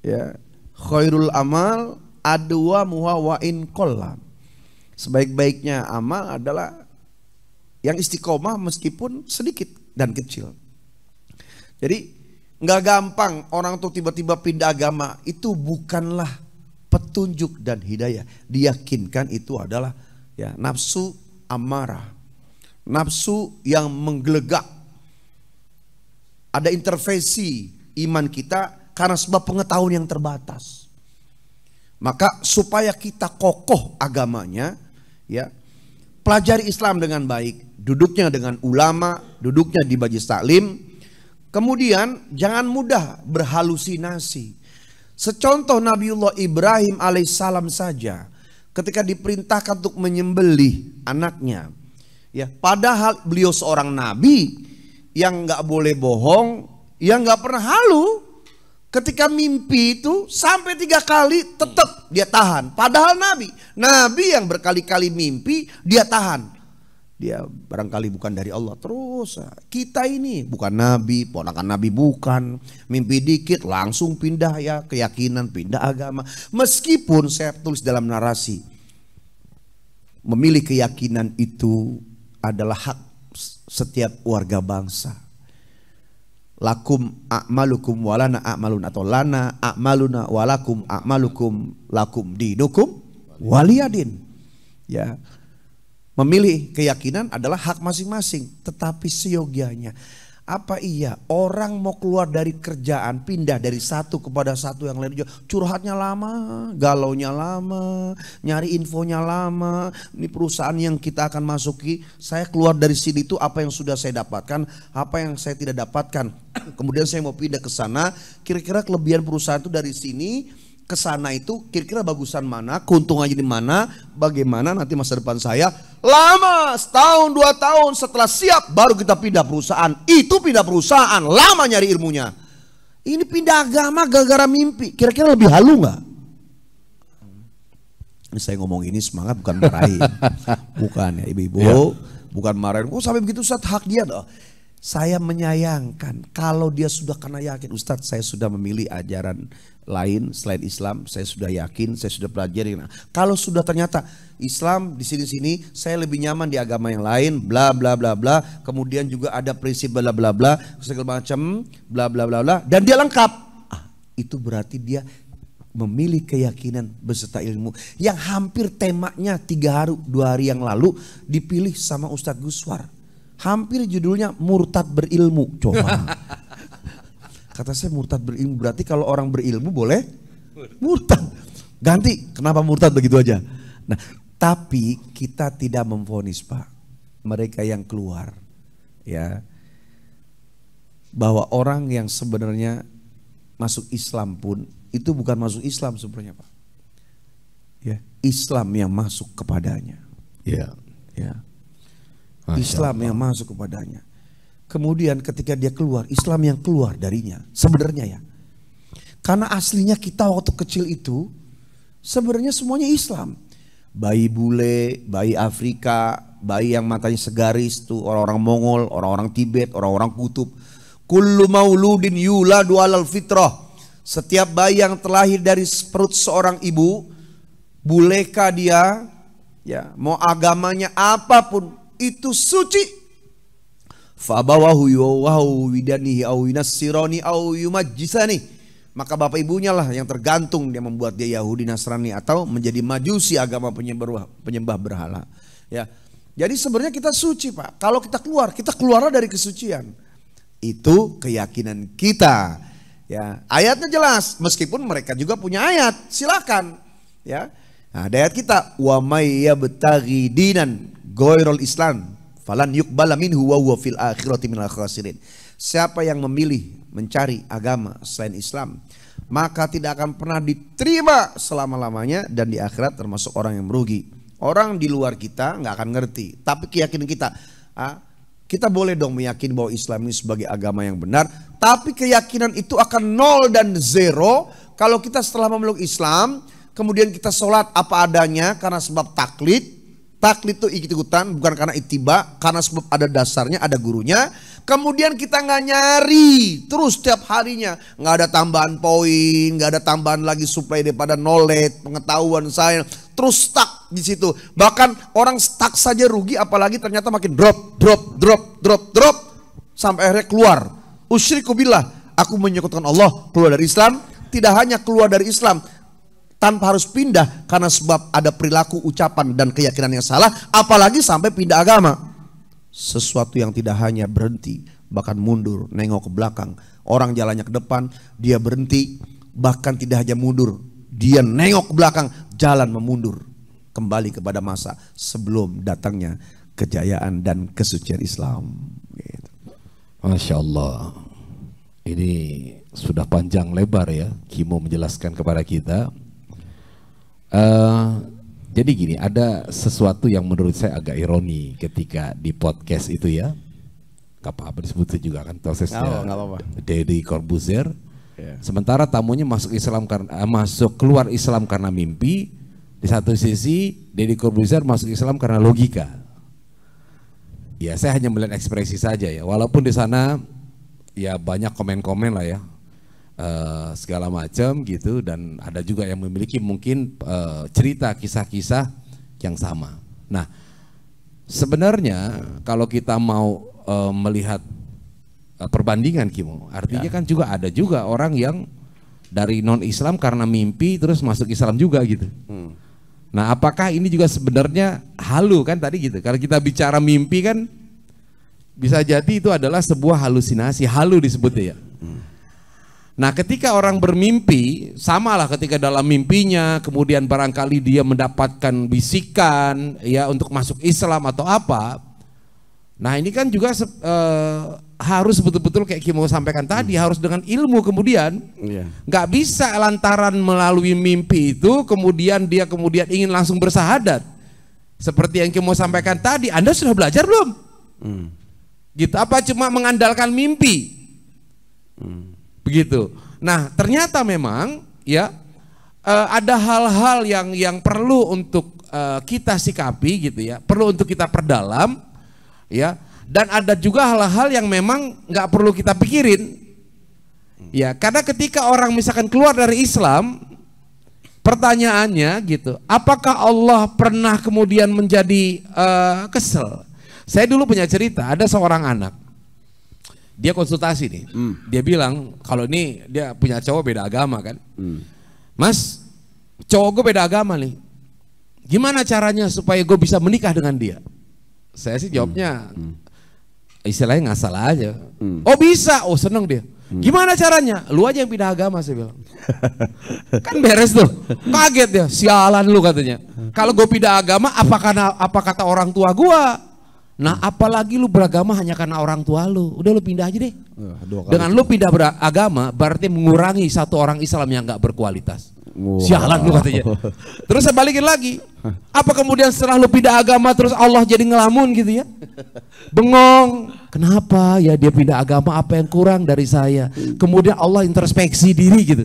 Ya, khairul amal adwa muha wa in qalla. Sebaik-baiknya amal adalah yang istiqomah meskipun sedikit dan kecil. Jadi nggak gampang orang tuh tiba-tiba pindah agama, itu bukanlah petunjuk dan hidayah. Diyakinkan itu adalah ya nafsu amarah, nafsu yang menggelegak. Ada intervensi iman kita karena sebab pengetahuan yang terbatas. Maka supaya kita kokoh agamanya, ya pelajari Islam dengan baik, duduknya dengan ulama, duduknya di majelis taklim. Kemudian jangan mudah berhalusinasi. Secontoh Nabiullah Ibrahim alaihissalam saja, ketika diperintahkan untuk menyembelih anaknya, ya padahal beliau seorang nabi yang nggak boleh bohong, yang nggak pernah halu. Ketika mimpi itu sampai 3 kali tetap dia tahan. Padahal Nabi yang berkali-kali mimpi dia tahan. Dia barangkali bukan dari Allah. Terus kita ini bukan Nabi, ponakan Nabi bukan. Mimpi dikit langsung pindah ya keyakinan, pindah agama. Meskipun saya tulis dalam narasi, memilih keyakinan itu adalah hak setiap warga bangsa. Lakum a'malukum walana a'malun, atau lana a'maluna walakum a'malukum lakum dinukum waliyadin. Ya, memilih keyakinan adalah hak masing-masing, tetapi seyogianya. Apa iya orang mau keluar dari kerjaan, pindah dari satu kepada satu yang lain, curhatnya lama, galaunya lama, nyari infonya lama. Ini perusahaan yang kita akan masuki, saya keluar dari sini itu apa yang sudah saya dapatkan, apa yang saya tidak dapatkan. Kemudian saya mau pindah ke sana, kira-kira kelebihan perusahaan itu dari sini ke sana itu kira-kira bagusan mana, keuntungannya di mana, bagaimana nanti masa depan saya. Lama, setahun 2 tahun setelah siap baru kita pindah perusahaan. Itu pindah perusahaan, lama nyari ilmunya. Ini pindah agama gara-gara mimpi, kira-kira lebih halu nggak? Ini saya ngomong ini semangat bukan marahin. Bukan ya ibu-ibu, bukan marahin. Oh sampai begitu Ustadz, hak dia doh. Saya menyayangkan kalau dia sudah karena yakin, Ustadz saya sudah memilih ajaran lain selain Islam, saya sudah yakin, saya sudah pelajari. Nah, kalau sudah ternyata Islam di sini-sini, saya lebih nyaman di agama yang lain, bla bla bla bla. Kemudian juga ada prinsip bla bla bla, segala macam bla bla bla bla, dan dia lengkap. Itu berarti dia memilih keyakinan beserta ilmu yang hampir temanya 2 hari yang lalu dipilih sama Ustadz Guswar. Hampir judulnya murtad berilmu. Coba. Kata saya murtad berilmu, berarti kalau orang berilmu boleh murtad. Ganti, kenapa murtad begitu aja? Nah, tapi kita tidak memvonis Pak, mereka yang keluar, ya, bahwa orang yang sebenarnya masuk Islam pun itu bukan masuk Islam sebenarnya Pak. Ya, Islam yang masuk kepadanya. Ya, ya. Islam yang masuk kepadanya. Kemudian ketika dia keluar, Islam yang keluar darinya sebenarnya ya. Karena aslinya kita waktu kecil itu sebenarnya semuanya Islam. Bayi bule, bayi Afrika, bayi yang matanya segaris tuh orang-orang Mongol, orang-orang Tibet, orang-orang kutub. Kullu mauludin yuladu alal fitrah. Setiap bayi yang terlahir dari perut seorang ibu, bolehkah dia, ya, mau agamanya apapun, itu suci. Fabawahu yuwahu widanihi au yunassirani au yumajjisani. Maka bapak ibunya lah yang tergantung dia membuat dia Yahudi, Nasrani atau menjadi Majusi, agama penyembah berhala. Ya. Jadi sebenarnya kita suci, Pak. Kalau kita keluar dari kesucian. Itu keyakinan kita. Ya, ayatnya jelas, meskipun mereka juga punya ayat, silakan. Ya, nah, ada ayat kita, wa may yabtaghi dinan ghairul Islam falan yuqbala minhu wa huwa fil akhirati minal khasirin. Siapa yang memilih mencari agama selain Islam, maka tidak akan pernah diterima selama-lamanya dan di akhirat termasuk orang yang merugi. Orang di luar kita nggak akan ngerti, tapi keyakinan kita, kita boleh dong meyakini bahwa Islam ini sebagai agama yang benar, tapi keyakinan itu akan 0 dan 0 kalau kita setelah memeluk Islam, kemudian kita sholat apa adanya karena sebab taklid. Taklid itu ikut-ikutan, bukan karena ittiba, karena sebab ada dasarnya, ada gurunya. Kemudian kita nggak nyari terus setiap harinya, nggak ada tambahan poin, nggak ada tambahan lagi suplai daripada knowledge, pengetahuan saya, terus stuck di situ. Bahkan orang stuck saja rugi, apalagi ternyata makin drop sampai akhirnya keluar. Usyriku billah, aku menyekutukan Allah, keluar dari Islam. Tidak hanya keluar dari Islam, tanpa harus pindah karena sebab ada perilaku, ucapan dan keyakinan yang salah, apalagi sampai pindah agama. Sesuatu yang tidak hanya berhenti, bahkan mundur, nengok ke belakang. Orang jalannya ke depan, dia berhenti, bahkan tidak hanya mundur, dia nengok ke belakang, jalan memundur kembali kepada masa sebelum datangnya kejayaan dan kesucian Islam. Gitu. Masya Allah, ini sudah panjang lebar ya Kimo menjelaskan kepada kita. Jadi gini, ada sesuatu yang menurut saya agak ironi ketika di podcast itu ya, gak apa-apa disebutnya juga kan prosesnya, Deddy Corbuzier. Sementara tamunya masuk keluar Islam karena mimpi. Di satu sisi Deddy Corbuzier masuk Islam karena logika. Ya saya hanya melihat ekspresi saja ya, walaupun di sana ya banyak komen-komen lah ya. Segala macam gitu, dan ada juga yang memiliki mungkin cerita kisah-kisah yang sama. Nah, sebenarnya kalau kita mau melihat perbandingan Kimo, artinya kan juga ada juga orang yang dari non-Islam karena mimpi terus masuk Islam juga gitu. Nah, apakah ini juga sebenarnya halu kan tadi gitu? Kalau kita bicara mimpi kan bisa jadi itu adalah sebuah halusinasi, halu disebutnya ya. Nah, ketika orang bermimpi, samalah ketika dalam mimpinya, kemudian barangkali dia mendapatkan bisikan ya untuk masuk Islam atau apa. Nah, ini kan juga harus betul-betul kayak Kimo sampaikan tadi, harus dengan ilmu kemudian. Nggak bisa lantaran melalui mimpi itu kemudian dia ingin langsung bersahadat. Seperti yang Kimo sampaikan tadi, Anda sudah belajar belum? Gitu, apa cuma mengandalkan mimpi? Begitu. Nah, ternyata memang ya ada hal-hal yang perlu untuk kita sikapi gitu ya, perlu untuk kita perdalam ya, dan ada juga hal-hal yang memang nggak perlu kita pikirin ya, karena ketika orang misalkan keluar dari Islam, pertanyaannya gitu, apakah Allah pernah kemudian menjadi kesel? Saya dulu punya cerita, ada seorang anak. Dia konsultasi nih, dia bilang kalau ini dia punya cowok beda agama kan, Mas, cowok gue beda agama nih, gimana caranya supaya gue bisa menikah dengan dia? Saya sih jawabnya, istilahnya ngasal aja. Oh bisa, oh seneng dia. Gimana caranya? Lu aja yang pindah agama, saya bilang. Kan beres tuh, kaget dia, sialan lu katanya. Kalau gue pindah agama, apa kata orang tua gue? Nah, apalagi lu beragama hanya karena orang tua lu. Udah lu pindah aja deh. Dengan lu pindah beragama berarti mengurangi satu orang Islam yang gak berkualitas. Sialan lu katanya. Terus saya balikin lagi. Apa kemudian setelah lu pindah agama terus Allah jadi ngelamun gitu ya? Bengong. Kenapa ya dia pindah agama, apa yang kurang dari saya? Kemudian Allah introspeksi diri gitu.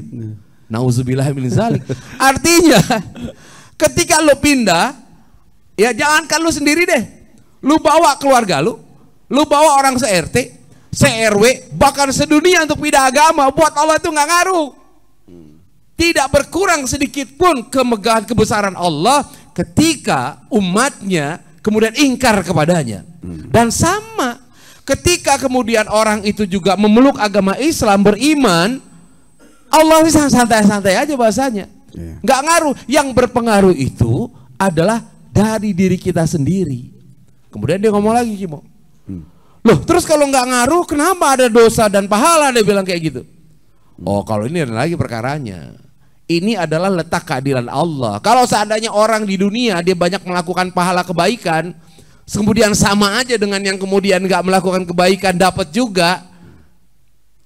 Nauzubillah min zalik. Artinya ketika lu pindah, ya jangankan lu sendiri deh. Lu bawa keluarga lu bawa orang se-RT, se-RW, bahkan sedunia untuk pindah agama, buat Allah itu nggak ngaruh. tidak berkurang sedikit pun kemegahan kebesaran Allah ketika umatnya kemudian ingkar kepadanya. Dan sama ketika kemudian orang itu juga memeluk agama Islam, beriman, Allah santai-santai aja bahasanya. Nggak ngaruh. Yang berpengaruh itu adalah dari diri kita sendiri. Kemudian dia ngomong lagi, Kimo, loh terus kalau nggak ngaruh kenapa ada dosa dan pahala? Dia bilang kayak gitu. Oh, kalau ini ada lagi perkaranya. Ini adalah letak keadilan Allah. Kalau seandainya orang di dunia dia banyak melakukan pahala kebaikan, kemudian sama aja dengan yang kemudian nggak melakukan kebaikan dapat juga,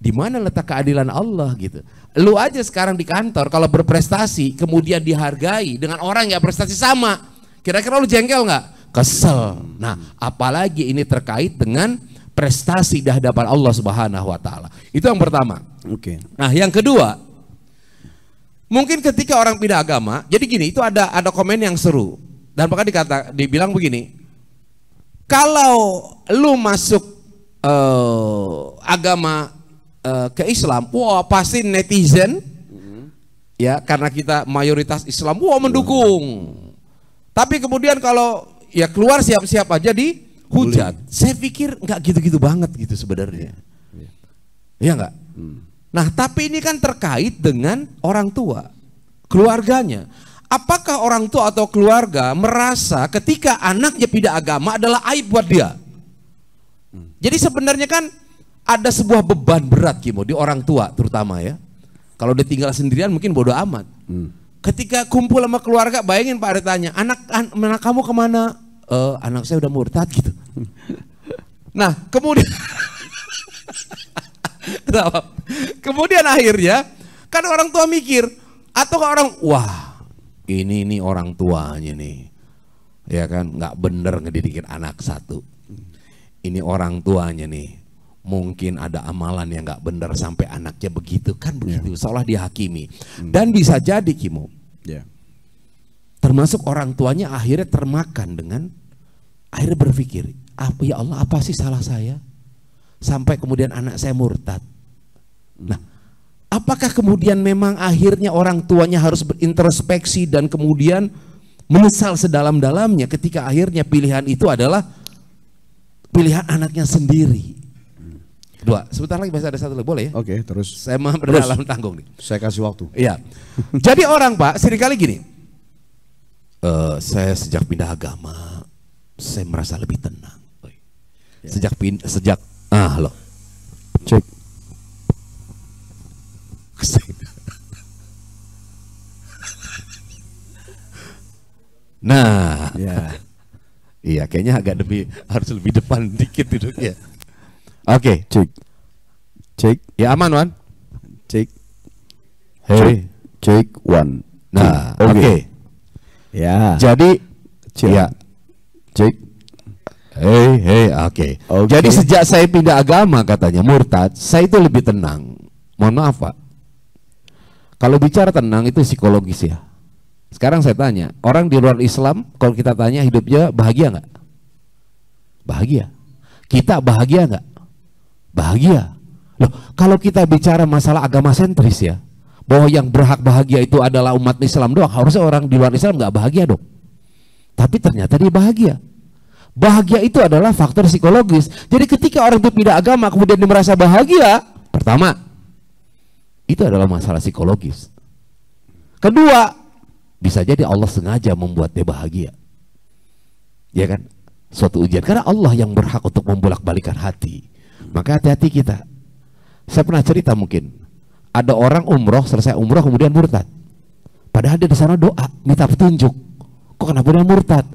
di mana letak keadilan Allah gitu? Lu aja sekarang di kantor kalau berprestasi kemudian dihargai dengan orang yang prestasi sama, kira-kira lu jengkel nggak? Kesel. Nah, apalagi ini terkait dengan prestasi di hadapan Allah Subhanahu wa taala. Itu yang pertama. Oke. Nah, yang kedua, mungkin ketika orang pindah agama, jadi gini, itu ada komen yang seru. Dan maka dibilang begini, kalau lu masuk agama ke Islam, wah pasti netizen, ya karena kita mayoritas Islam, wah mendukung. Tapi kemudian kalau ya keluar siap-siap aja dihujat. Saya pikir nggak gitu-gitu banget gitu sebenarnya. Iya nggak? Nah, tapi ini kan terkait dengan orang tua, keluarganya. Apakah orang tua atau keluarga merasa ketika anaknya pindah agama adalah aib buat dia? Jadi sebenarnya kan ada sebuah beban berat, Kimo, di orang tua terutama ya. Kalau dia tinggal sendirian mungkin bodoh amat. Ketika kumpul sama keluarga, bayangin Pak ada tanya, anak kamu kemana? Anak saya udah murtad gitu. Nah, kemudian akhirnya kan orang tua mikir, atau orang, wah ini orang tuanya nih, ya kan nggak bener ngedidikin anak satu. Ini orang tuanya nih, mungkin ada amalan yang nggak bener sampai anaknya begitu kan begitu, seolah dihakimi. Dan bisa jadi, Kimo, termasuk orang tuanya akhirnya termakan dengan akhirnya berpikir, ya Allah, apa sih salah saya sampai kemudian anak saya murtad? Nah, apakah kemudian memang akhirnya orang tuanya harus berintrospeksi dan kemudian menyesal sedalam-dalamnya ketika akhirnya pilihan itu adalah pilihan anaknya sendiri? Dua, sebentar lagi masih ada satu lagi, boleh ya? Oke, terus. Saya mau berdalam tanggung nih. Saya kasih waktu. Iya. Jadi orang, Pak, seringkali gini, saya sejak pindah agama, saya merasa lebih tenang. Sejak halo. Cek. Nah, iya kayaknya harus lebih depan dikit duduknya. Oke, cek, ya aman Wan. Cek, cek one. Nah, oke. Ya. Jadi, ya, cek. Oke. Jadi sejak saya pindah agama katanya murtad, saya itu lebih tenang. Mohon maaf Pak. Kalau bicara tenang itu psikologis ya. Sekarang saya tanya, orang di luar Islam kalau kita tanya hidupnya bahagia nggak? Bahagia. Kita bahagia nggak? Bahagia. Loh, kalau kita bicara masalah agama sentris ya, bahwa yang berhak bahagia itu adalah umat Islam doang, harusnya orang di luar Islam nggak bahagia dong. Tapi ternyata dia bahagia. Bahagia itu adalah faktor psikologis. Jadi ketika orang itu pindah agama kemudian dia merasa bahagia, pertama, itu adalah masalah psikologis. Kedua, bisa jadi Allah sengaja membuat dia bahagia. Ya kan? Suatu ujian. Karena Allah yang berhak untuk membolak-balikan hati. Maka hati-hati kita. Saya pernah cerita mungkin, ada orang umroh, selesai umroh kemudian murtad. Padahal dia di sana doa, minta petunjuk. Kok kenapa dia murtad?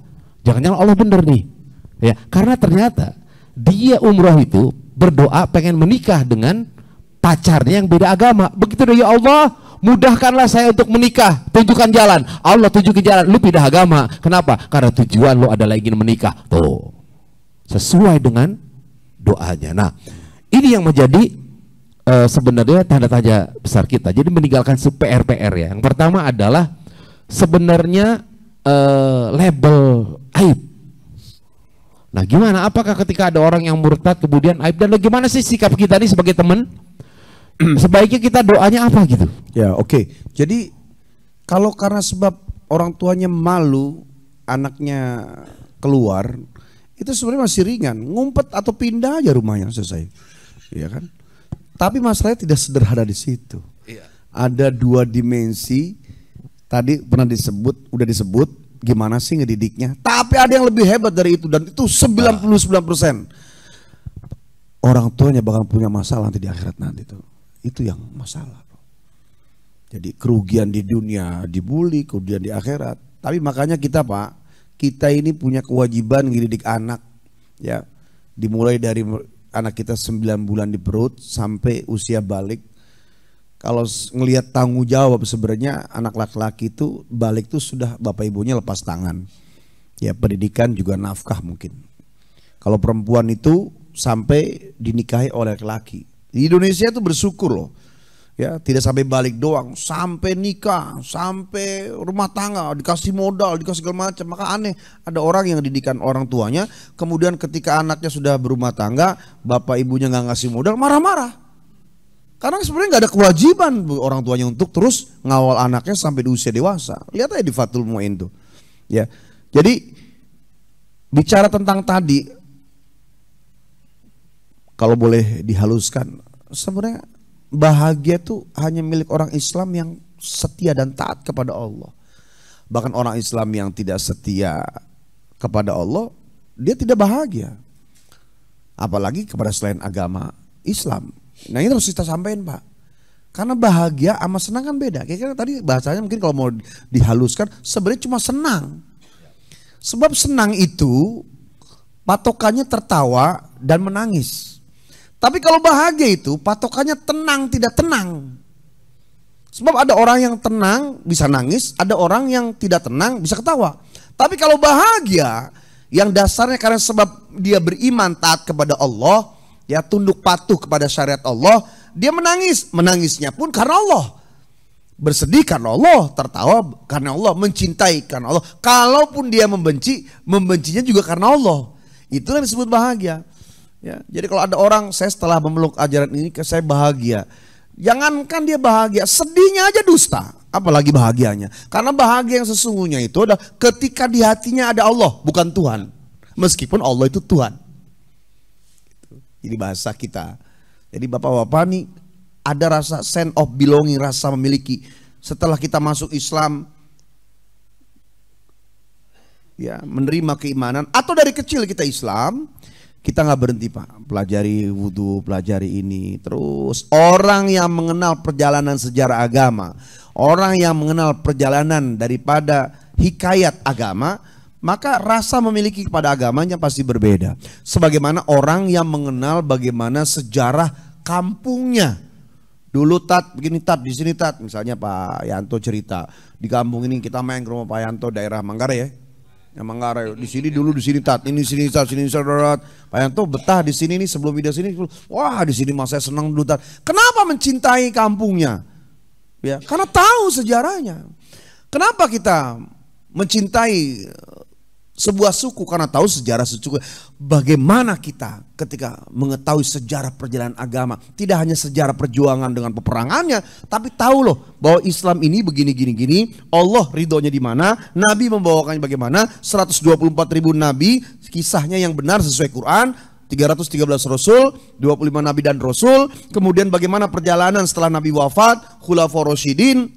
Jangan-jangan Allah bener nih. Ya, karena ternyata dia umroh itu berdoa pengen menikah dengan pacarnya yang beda agama. Begitu deh, ya Allah, mudahkanlah saya untuk menikah, tunjukkan jalan. Allah tunjukin jalan, lu pindah agama. Kenapa? Karena tujuan lu adalah ingin menikah. Tuh, sesuai dengan doanya. Nah, ini yang menjadi sebenarnya tanda tanya besar kita. Jadi meninggalkan PR-PR ya. Yang pertama adalah sebenarnya label aib. Nah, gimana? Apakah ketika ada orang yang murtad kemudian aib, dan gimana sih sikap kita nih sebagai teman? Sebaiknya kita doanya apa gitu? Ya, oke. Jadi kalau karena sebab orang tuanya malu anaknya keluar, itu sebenarnya masih ringan, ngumpet atau pindah aja rumahnya selesai. Iya kan? Tapi masalahnya tidak sederhana di situ. Iya. Ada dua dimensi. Tadi pernah disebut, udah disebut gimana sih ngedidiknya. Tapi ada yang lebih hebat dari itu, dan itu 99%. Orang tuanya bakal punya masalah nanti di akhirat nanti tuh. Itu yang masalah. Jadi kerugian di dunia, dibully, kemudian di akhirat. Tapi makanya kita Pak, kita ini punya kewajiban ngedidik anak, ya. Dimulai dari anak kita 9 bulan di perut sampai usia balik. Kalau ngelihat tanggung jawab, sebenarnya anak laki-laki itu balik tuh sudah bapak ibunya lepas tangan. Ya, pendidikan juga nafkah mungkin. Kalau perempuan itu sampai dinikahi oleh laki-laki. Di Indonesia itu bersyukur loh. Ya, tidak sampai balik doang, sampai nikah, sampai rumah tangga, dikasih modal, dikasih segala macam. Maka aneh, ada orang yang didikan orang tuanya, kemudian ketika anaknya sudah berumah tangga, bapak ibunya nggak ngasih modal, marah-marah. Karena sebenarnya nggak ada kewajiban orang tuanya untuk terus ngawal anaknya sampai di usia dewasa. Lihat aja di Fathul Mu'in tuh. Ya, jadi bicara tentang tadi, kalau boleh dihaluskan, sebenarnya bahagia itu hanya milik orang Islam yang setia dan taat kepada Allah. Bahkan orang Islam yang tidak setia kepada Allah, dia tidak bahagia. Apalagi kepada selain agama Islam. Nah ini harus kita sampaikan Pak. Karena bahagia sama senang kan beda. Kira-kira tadi bahasanya mungkin kalau mau dihaluskan, sebenarnya cuma senang. Sebab senang itu patokannya tertawa dan menangis. Tapi kalau bahagia itu patokannya tenang tidak tenang. Sebab ada orang yang tenang bisa nangis, ada orang yang tidak tenang bisa ketawa. Tapi kalau bahagia yang dasarnya karena sebab dia beriman taat kepada Allah, ya tunduk patuh kepada syariat Allah, dia menangis. Menangisnya pun karena Allah. Bersedih karena Allah, tertawa karena Allah, mencintai karena Allah. Kalaupun dia membenci, membencinya juga karena Allah. Itulah yang disebut bahagia. Ya, jadi kalau ada orang, saya setelah memeluk ajaran ini, saya bahagia. Jangankan dia bahagia, sedihnya aja dusta. Apalagi bahagianya. Karena bahagia yang sesungguhnya itu adalah ketika di hatinya ada Allah, bukan Tuhan. Meskipun Allah itu Tuhan. Ini bahasa kita. Jadi bapak-bapak nih ada rasa sense of belonging, rasa memiliki. Setelah kita masuk Islam, ya menerima keimanan, atau dari kecil kita Islam, kita nggak berhenti Pak, pelajari wudhu, pelajari ini. Terus orang yang mengenal perjalanan sejarah agama, orang yang mengenal perjalanan daripada hikayat agama, maka rasa memiliki kepada agamanya pasti berbeda. Sebagaimana orang yang mengenal bagaimana sejarah kampungnya. Dulu tat begini tat, di sini tat. Misalnya Pak Yanto cerita, di kampung ini kita main ke rumah Pak Yanto daerah Manggarai ya. Ya Manggarai, di sini dulu, di sini tat, ini sini tat, sini tat. Pak Yanto betah di sini nih sebelum pindah sini. Wah, di sini mas saya senang dulu tat. Kenapa mencintai kampungnya? Ya, karena tahu sejarahnya. Kenapa kita mencintai sebuah suku? Karena tahu sejarah suku. Bagaimana kita ketika mengetahui sejarah perjalanan agama, tidak hanya sejarah perjuangan dengan peperangannya, tapi tahu loh bahwa Islam ini begini gini gini, Allah ridhonya di mana, Nabi membawakannya bagaimana, 124.000 Nabi, kisahnya yang benar sesuai Quran, 313 Rasul, 25 Nabi dan Rasul, kemudian bagaimana perjalanan setelah Nabi wafat, Khulafaur Rasyidin,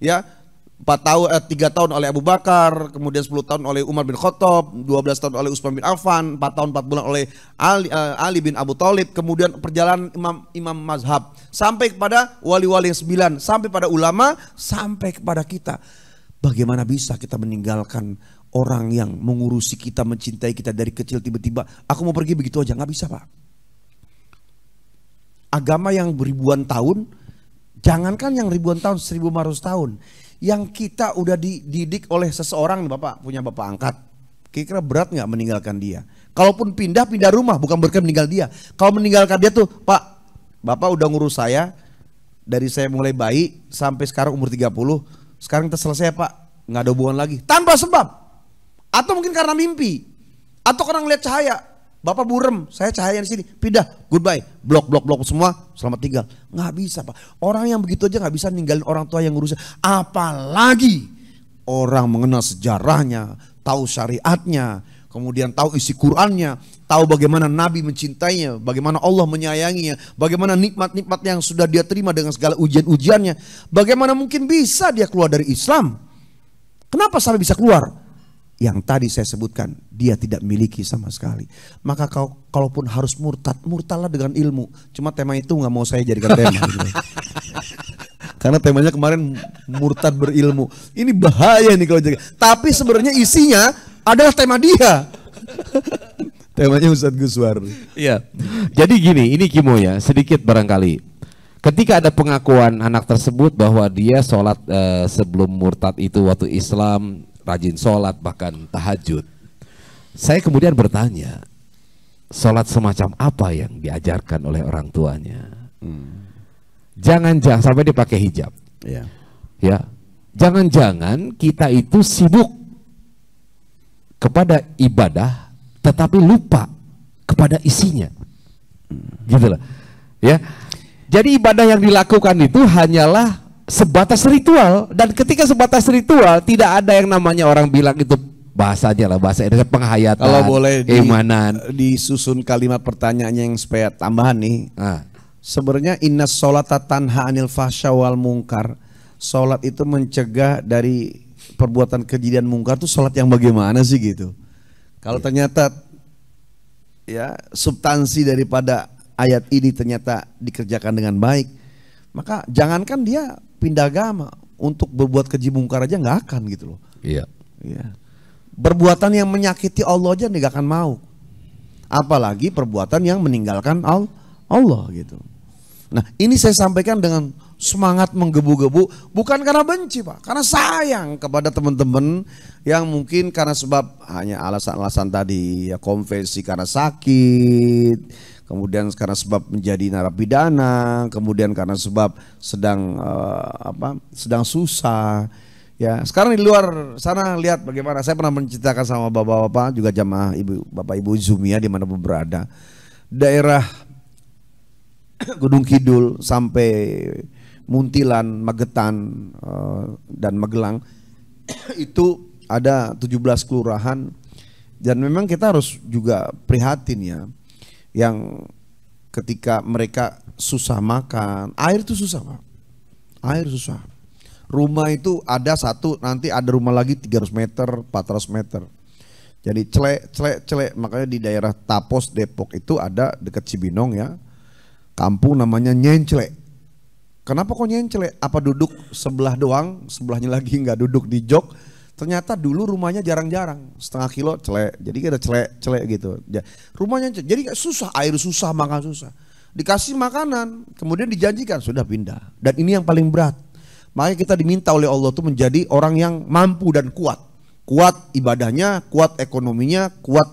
ya. 3 tahun oleh Abu Bakar, kemudian 10 tahun oleh Umar bin Khattab, 12 tahun oleh Utsman bin Affan, 4 tahun 4 bulan oleh Ali bin Abu Thalib, kemudian perjalanan imam mazhab sampai kepada wali-wali yang 9, sampai pada ulama, sampai kepada kita. Bagaimana bisa kita meninggalkan orang yang mengurusi kita, mencintai kita dari kecil, tiba-tiba aku mau pergi begitu aja? Nggak bisa Pak. Agama yang ribuan tahun, jangankan yang ribuan tahun, 1500 tahun, yang kita udah dididik oleh seseorang, Bapak punya bapak angkat, kira-kira berat nggak meninggalkan dia? Kalaupun pindah rumah, bukan berarti meninggal dia. Kalau meninggalkan dia tuh, Pak, Bapak udah ngurus saya dari saya mulai bayi sampai sekarang umur 30, sekarang kita selesai Pak, nggak ada hubungan lagi, tanpa sebab. Atau mungkin karena mimpi, atau karena ngeliat cahaya. Bapak burem, saya cahaya di sini, pindah, goodbye, blok semua, selamat tinggal. Nggak bisa Pak. Orang yang begitu aja nggak bisa ninggalin orang tua yang ngurusin. Apalagi orang mengenal sejarahnya, tahu syariatnya, kemudian tahu isi Qur'annya, tahu bagaimana Nabi mencintainya, bagaimana Allah menyayanginya, bagaimana nikmat-nikmat yang sudah dia terima dengan segala ujian-ujiannya. Bagaimana mungkin bisa dia keluar dari Islam? Kenapa sampai bisa keluar? Yang tadi saya sebutkan, dia tidak miliki sama sekali. Maka kalaupun harus murtadlah dengan ilmu. Cuma tema itu nggak mau saya jadikan tema. Gitu. Karena temanya kemarin murtad berilmu. Ini bahaya nih kalau jadi. Tapi sebenarnya isinya adalah tema dia. Temanya Ustadz Guswar. Iya. Jadi gini, ini Kimo ya, sedikit barangkali. Ketika ada pengakuan anak tersebut bahwa dia sholat sebelum murtad itu waktu Islam, rajin sholat bahkan tahajud. Saya kemudian bertanya, sholat semacam apa yang diajarkan oleh orang tuanya? Jangan sampai dia pakai hijab. Ya, jangan-jangan kita itu sibuk kepada ibadah, tetapi lupa kepada isinya. Gitu loh. Ya. Jadi ibadah yang dilakukan itu hanyalah sebatas ritual, dan ketika sebatas ritual tidak ada yang namanya orang bilang itu bahasanya lah, bahasa Indonesia penghayatan. Kalau boleh keimanan. Disusun kalimat pertanyaannya yang supaya tambahan nih. Sebenarnya inna sholata tanha anil fahsya wal mungkar. Sholat itu mencegah dari perbuatan keji dan mungkar. Tuh sholat yang bagaimana sih gitu? Kalau ternyata ya substansi daripada ayat ini ternyata dikerjakan dengan baik, maka jangankan dia pindah agama, untuk berbuat keji mungkar aja nggak akan gitu loh. Iya. Iya. Perbuatan yang menyakiti Allah aja nggak akan mau. Apalagi perbuatan yang meninggalkan Allah gitu. Nah, ini saya sampaikan dengan semangat menggebu-gebu, bukan karena benci Pak, karena sayang kepada teman-teman yang mungkin karena sebab hanya alasan-alasan tadi, ya konvensi karena sakit, kemudian karena sebab menjadi narapidana, kemudian karena sebab sedang sedang susah. Ya, sekarang di luar sana lihat bagaimana. Saya pernah menceritakan sama bapak-bapak juga jamaah bapak ibu Zumia di mana pun berada. Daerah Gunung Kidul sampai Muntilan, Magetan dan Magelang itu ada 17 kelurahan, dan memang kita harus juga prihatin ya. Yang ketika mereka susah makan, air itu susah Pak, air susah. Rumah itu ada satu, nanti ada rumah lagi 300 meter, 400 meter. Jadi celek, makanya di daerah Tapos Depok itu ada dekat Cibinong ya, kampung namanya Nyenclek. Kenapa kok Nyenclek? Apa duduk sebelah doang, sebelahnya lagi nggak duduk di jok? Ternyata dulu rumahnya jarang-jarang, setengah kilo celek, jadi ada celek gitu. Rumahnya jadi susah, air susah, makan susah. Dikasih makanan, kemudian dijanjikan sudah pindah. Dan ini yang paling berat. Makanya kita diminta oleh Allah tuh menjadi orang yang mampu dan kuat. Kuat ibadahnya, kuat ekonominya, kuat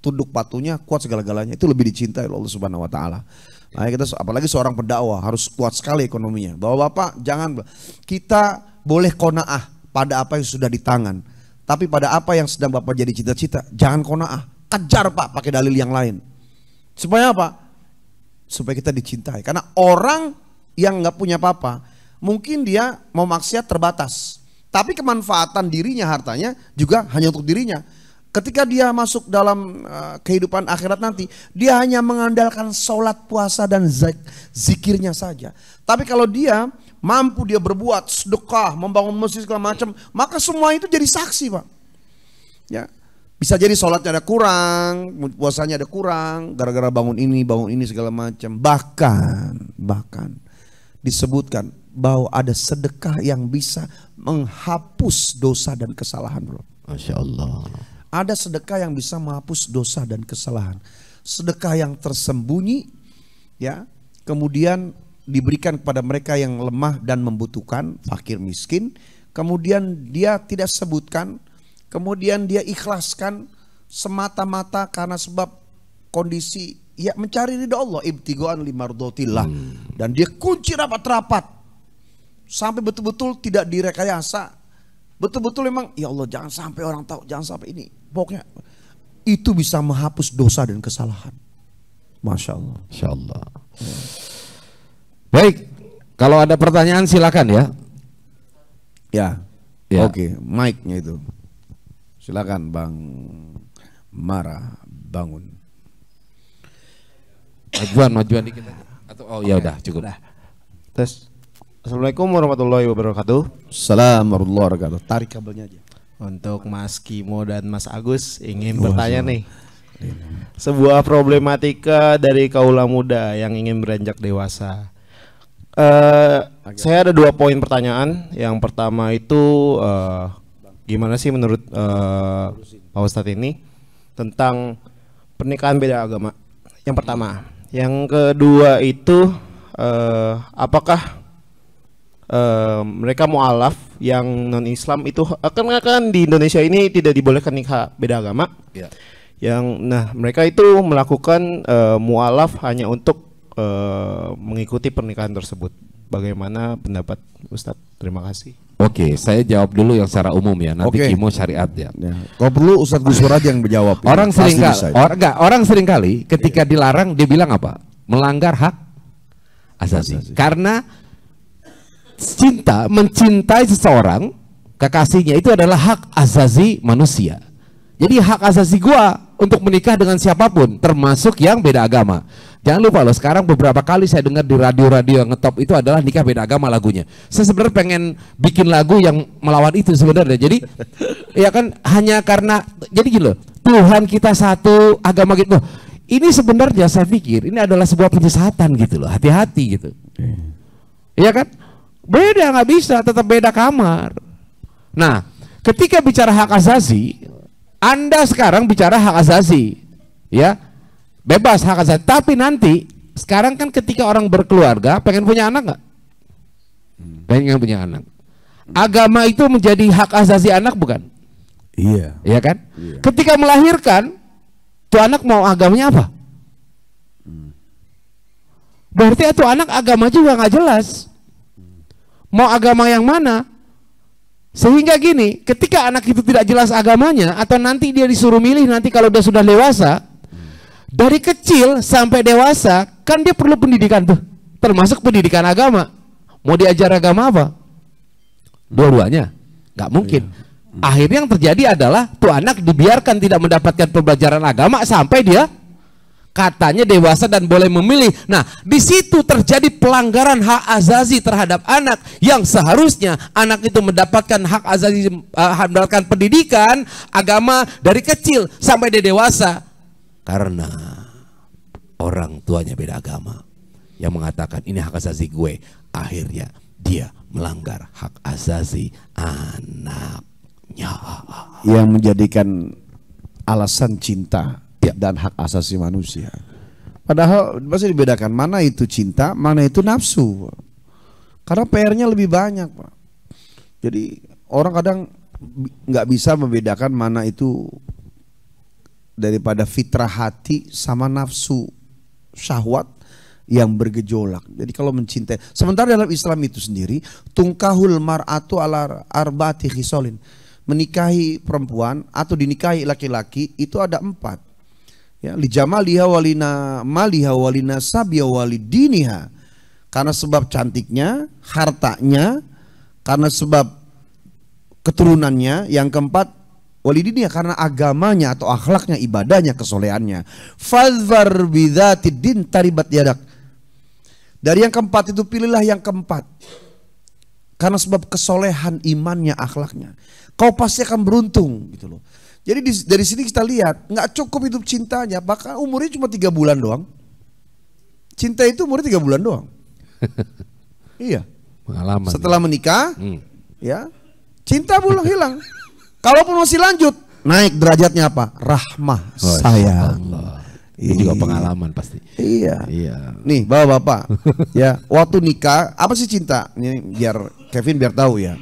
tunduk patuhnya, kuat segala-galanya. Itu lebih dicintai oleh Allah Subhanahu wa taala. Makanya kita apalagi seorang pendakwah harus kuat sekali ekonominya. Bapak-bapak jangan, kita boleh qanaah pada apa yang sudah di tangan, tapi pada apa yang sedang Bapak jadi cita-cita, jangan qanaah. Kejar Pak pakai dalil yang lain. Supaya apa? Supaya kita dicintai. Karena orang yang nggak punya apa-apa, mungkin dia mau maksiat terbatas, tapi kemanfaatan dirinya, hartanya juga hanya untuk dirinya. Ketika dia masuk dalam kehidupan akhirat nanti, dia hanya mengandalkan sholat, puasa, dan zikirnya saja. Tapi kalau dia mampu dia berbuat sedekah, membangun masjid segala macam, maka semua itu jadi saksi Pak. Ya, bisa jadi sholatnya ada kurang, puasanya ada kurang, gara-gara bangun ini segala macam. Bahkan disebutkan bahwa ada sedekah yang bisa menghapus dosa dan kesalahan bro. Masya Allah. Ada sedekah yang bisa menghapus dosa dan kesalahan. Sedekah yang tersembunyi, ya, kemudian diberikan kepada mereka yang lemah dan membutuhkan, fakir miskin. Kemudian dia tidak sebutkan, kemudian dia ikhlaskan semata-mata karena sebab kondisi, ya mencari ridha Allah, ibtigoan limardhotillah. Dan dia kunci rapat-rapat sampai betul-betul tidak direkayasa. Betul-betul memang, ya Allah jangan sampai orang tahu, jangan sampai ini. Pokoknya itu bisa menghapus dosa dan kesalahan. Masya Allah. Insya Allah. Baik, kalau ada pertanyaan silakan ya. Ya. Oke, mic-nya itu. Silakan Bang Mara Bangun. Majuan dikit aja. Atau ya udah cukup. Tes. Assalamualaikum warahmatullahi wabarakatuh. Assalamualaikum warahmatullahi wabarakatuh. Tarik kabelnya aja. Untuk Mas Kimo dan Mas Agus ingin bertanya nih. Sebuah problematika dari kaula muda yang ingin beranjak dewasa. Saya ada 2 poin pertanyaan. Yang pertama itu gimana sih menurut Pak Ustadz ini tentang pernikahan beda agama? Yang pertama. Yang kedua itu apakah mereka mualaf yang non Islam itu akan di Indonesia ini tidak dibolehkan nikah beda agama? Ya. Mereka itu melakukan mualaf hanya untuk mengikuti pernikahan tersebut. Bagaimana pendapat Ustadz? Terima kasih. Oke, saya jawab dulu yang secara umum ya. Nanti Oke. Kimo syariat ya. Kalau perlu Ustadz Gusur aja yang menjawab. Orang Pasti sering bisa. orang sering kali ketika dilarang dia bilang apa? Melanggar hak asasi. Karena mencintai seseorang, kekasihnya itu adalah hak asasi manusia. Jadi hak asasi gua untuk menikah dengan siapapun, termasuk yang beda agama. Jangan lupa loh, sekarang beberapa kali saya dengar di radio-radio yang ngetop itu adalah nikah beda agama lagunya. Saya sebenarnya pengen bikin lagu yang melawan itu sebenarnya. Jadi ya kan hanya karena jadi gini loh, Tuhan kita satu, agama gitu. Ini sebenarnya saya pikir ini adalah sebuah penyesatan gitu loh. Hati-hati gitu. Iya kan? Beda nggak bisa, tetap beda kamar. Nah, ketika bicara hak asasi, Anda sekarang bicara hak asasi, ya bebas hak asasi. Tapi nanti sekarang kan ketika orang berkeluarga pengen punya anak nggak? Pengen punya anak. Agama itu menjadi hak asasi anak bukan? Iya. Iya kan? Iya. Ketika melahirkan, tuh anak mau agamanya apa? Berarti itu anak agama juga nggak jelas. Mau agama yang mana? Sehingga gini, ketika anak itu tidak jelas agamanya, atau nanti dia disuruh milih nanti kalau dia sudah dewasa, dari kecil sampai dewasa, kan dia perlu pendidikan tuh, termasuk pendidikan agama. Mau diajar agama apa? Dua-duanya, nggak mungkin. Akhirnya yang terjadi adalah tuh anak dibiarkan tidak mendapatkan pembelajaran agama sampai dia katanya dewasa dan boleh memilih. Nah, di situ terjadi pelanggaran hak asasi terhadap anak yang seharusnya anak itu mendapatkan hak asasi, mendapatkan pendidikan agama dari kecil sampai dia dewasa. Karena orang tuanya beda agama yang mengatakan ini hak asasi gue, akhirnya dia melanggar hak asasi anaknya. Yang menjadikan alasan cinta dan hak asasi manusia. Padahal masih dibedakan mana itu cinta, mana itu nafsu. Karena PR-nya lebih banyak, Pak. Jadi orang kadang nggak bisa membedakan mana itu daripada fitrah hati sama nafsu syahwat yang bergejolak. Jadi kalau mencintai, sementara dalam Islam itu sendiri tungkahul mar'atu ala arba'ati khisalin. Menikahi perempuan atau dinikahi laki-laki itu ada 4. Ya, li jamaliha walina maliha walina sabiya walidiniha. Karena sebab cantiknya, hartanya, karena sebab keturunannya, yang keempat walidiniha karena agamanya atau akhlaknya, ibadahnya, kesolehannya. Fadhar bidzatid din taribat yadak. Dari yang keempat itu pilihlah yang keempat. Karena sebab kesolehan imannya, akhlaknya. Kau pasti akan beruntung gitu loh. Jadi dari sini kita lihat nggak cukup hidup cintanya, bahkan umurnya cuma 3 bulan doang. Cinta itu umurnya 3 bulan doang. Iya. Pengalaman. Setelah menikah, ya cinta belum hilang. Kalaupun masih lanjut, naik derajatnya apa? Rahmah, sayang. Itu juga pengalaman pasti. Iya. Iya. Nih bapak-bapak, ya waktu nikah apa sih cinta? Ini biar Kevin biar tahu ya.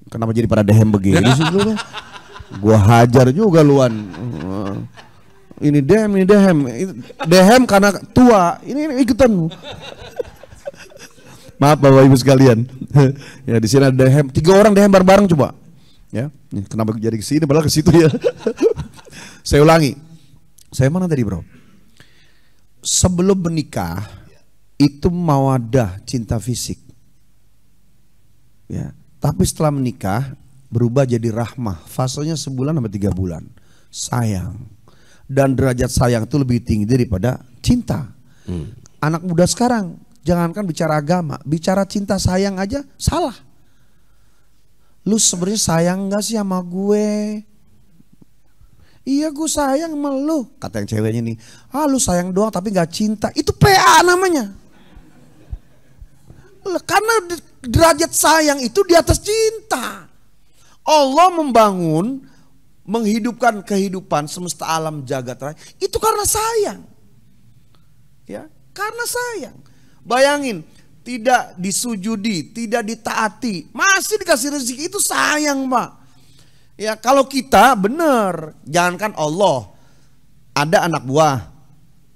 Kenapa jadi pada dehem begini sih lu? Gua hajar juga luan. Ini dehem, dehem karena tua. Ini ikutan. Maaf bapak ibu sekalian. Ya di sini ada dehem. 3 orang dehem bareng-bareng coba. Ya, kenapa jadi ke sini padahal ke situ ya. Saya ulangi. Saya mana tadi bro? Sebelum menikah itu mawaddah, cinta fisik. Ya, tapi setelah menikah berubah jadi rahmah. Fasenya sebulan sampai 3 bulan. Sayang. Dan derajat sayang itu lebih tinggi daripada cinta. Anak muda sekarang jangankan bicara agama, bicara cinta sayang aja salah. Lu sebenarnya sayang gak sih sama gue? Iya gue sayang sama lu. Kata yang ceweknya nih, ah lu sayang doang tapi gak cinta. Itu PA namanya. Karena derajat sayang itu di atas cinta. Allah membangun, menghidupkan kehidupan semesta alam jagat raya itu karena sayang. Ya, karena sayang. Bayangin, tidak disujudi, tidak ditaati, masih dikasih rezeki, itu sayang, Pak. Ya, kalau kita benar, jangankan Allah, ada anak buah,